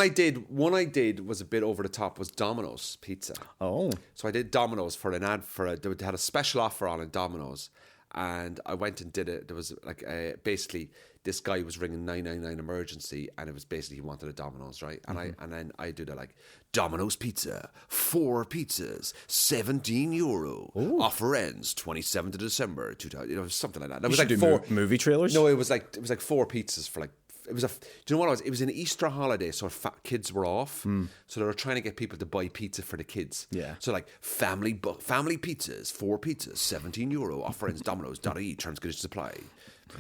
I did was a bit over the top. Was Domino's Pizza. Oh. So I did Domino's for an ad they had a special offer on in Domino's, and I went and did it. There was like basically this guy was ringing 999 emergency, and it was basically he wanted a Domino's, right? And then I did it like Domino's Pizza, 4 pizzas, €17. Offer ends 27th of December, 2000, something like that. It was like do 4 movie trailers. No, it was like 4 pizzas for like. Do you know what it was? It was an Easter holiday, so kids were off. So they were trying to get people to buy pizza for the kids. Yeah. So like family pizzas, 4 pizzas, €17. Offer ends Domino's.ie, terms conditions apply.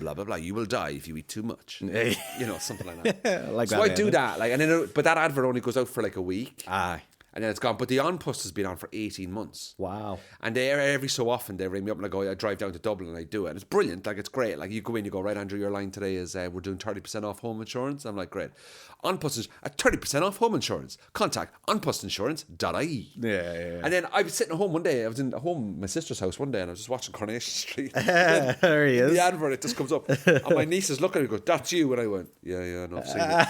Blah blah blah. You will die if you eat too much. Something like that. Like so that, I do that, like, and then but that advert only goes out for like a week. Aye. And then it's gone. But the On Post has been on for 18 months. Wow. And they every so often they ring me up and I go, I drive down to Dublin and I do it. And it's brilliant. Like, it's great. Like, you go in, you go, right, Andrew, your line today is we're doing 30% off home insurance. I'm like, great. On Post is at 30% off home insurance. Contact onpostinsurance.ie. Yeah. And then I was sitting at home one day. I was in home, my sister's house one day, and I was just watching Coronation Street. There he is. The advert, it just comes up. And my niece is looking at me and goes, that's you. And I went, yeah, no, I've seen it.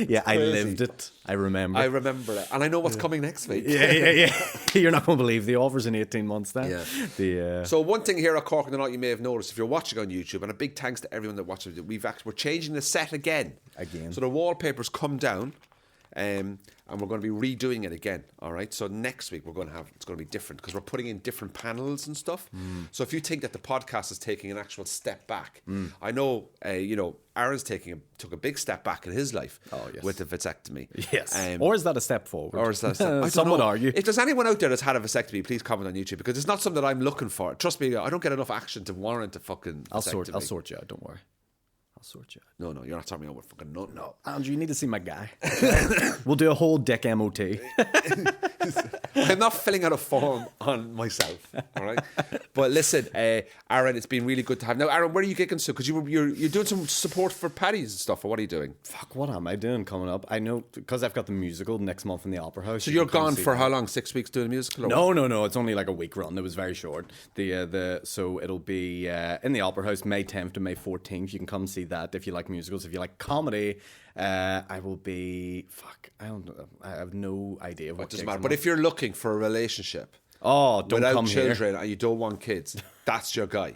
Yeah, I Crazy. lived it. I remember. I remember it. And I know what's coming next week. Yeah. You're not going to believe the offers in 18 months then. Yeah. So one thing here at Cork and the Night you may have noticed if you're watching on YouTube, and a big thanks to everyone that watches it, we're changing the set again. So the wallpaper's come down, and we're going to be redoing it again. All right. So next week it's going to be different because we're putting in different panels and stuff. So if you think that the podcast is taking an actual step back, I know, Aaron's took a big step back in his life with the vasectomy. Yes. Or is that a step forward? Or is that a step? Some would argue. If there's anyone out there that's had a vasectomy, please comment on YouTube because it's not something that I'm looking for. Trust me, I don't get enough action to warrant a fucking vasectomy. I'll sort you out. Don't worry. I'll sort you out. No, you're not sorting me out with fucking nothing. No, Andrew, you need to see my guy. We'll do a whole dick MOT. I'm not filling out a form on myself, all right? But listen, Aaron, it's been really good to have. Now, Aaron, where are you gigging to? Because you're doing some support for Paddy's and stuff, or what are you doing? Fuck, what am I doing coming up? I know, because I've got the musical next month in the Opera House. So you're gone for how long? 6 weeks doing a musical? No. It's only like a week run. It was very short. So it'll be in the Opera House May 10th to May 14th. You can come see that if you like musicals. If you like comedy, I will be. Fuck, I don't know. I have no idea what. It doesn't matter. But if you're looking for a relationship, don't without come children here. and you don't want kids, that's your guy.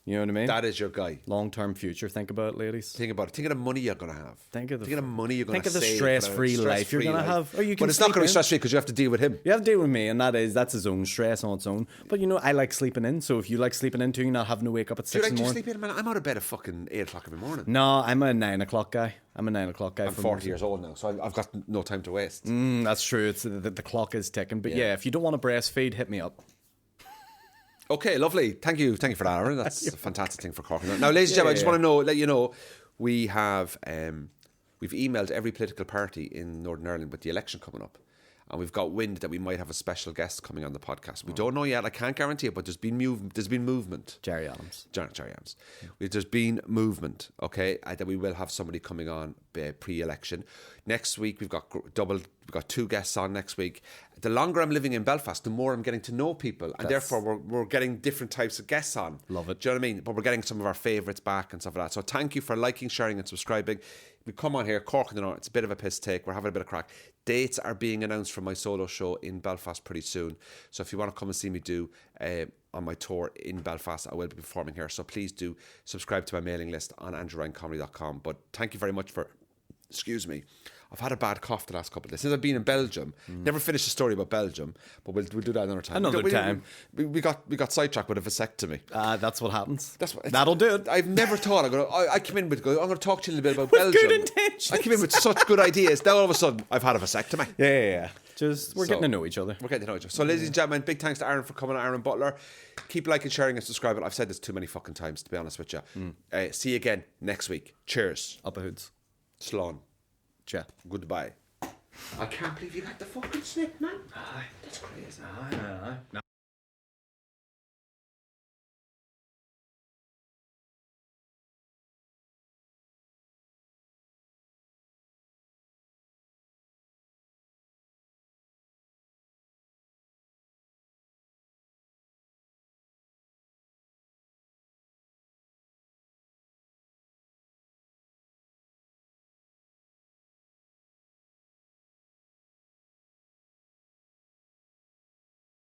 You know what I mean? That is your guy. Long-term future. Think about it, ladies. Think about it. Think of the money you're going to have. Think of the money you're going to save. Think of the stress-free life you're going to have. Or you can but it's not going to be stress-free because you have to deal with him. You have to deal with me, and that's his own stress on its own. But I like sleeping in. So if you like sleeping in too, you're not having to wake up at 6 in the morning. Do you sleep in, man? I'm out of bed at fucking 8 o'clock every morning. No, I'm a 9 o'clock guy. I'm 40 years old now, so I've got no time to waste. That's true. It's the clock is ticking. But yeah, if you don't want to breastfeed, hit me up. Okay, lovely. Thank you for that, Aaron. That's a fantastic thing for Cork. Now, ladies and gentlemen, I just want to let you know we have we've emailed every political party in Northern Ireland with the election coming up, and we've got wind that we might have a special guest coming on the podcast. We don't know yet. I can't guarantee it, but there's been movement. Jerry Adams. There's been movement. Okay, that we will have somebody coming on pre-election next week. We've got 2 guests on next week. The longer I'm living in Belfast, the more I'm getting to know people, and therefore we're getting different types of guests on. Love it. Do you know what I mean? But we're getting some of our favourites back and stuff like that. So thank you for liking, sharing, and subscribing. We come on here, Cork and the North. It's a bit of a piss take. We're having a bit of crack. Dates are being announced for my solo show in Belfast pretty soon. So if you want to come and see me do on my tour in Belfast, I will be performing here. So please do subscribe to my mailing list on andrewryancomedy.com. But thank you very much for. Excuse me. I've had a bad cough the last couple of days. Since I've been in Belgium, never finished the story about Belgium, but we'll do that another time. We got sidetracked with a vasectomy. That's what happens. That'll do it. I've never thought I came in with I'm going to talk to you a little bit about Belgium. Good intentions. I came in with such good ideas. Now all of a sudden I've had a vasectomy. Yeah. We're getting to know each other. So ladies and gentlemen, big thanks to Aaron for coming on, Aaron Butler. Keep liking, sharing and subscribing. I've said this too many fucking times, to be honest with you. See you again next week. Cheers. Up a hoods. Slán. Chat. Goodbye. I can't believe you got the fucking snip, man. That's crazy.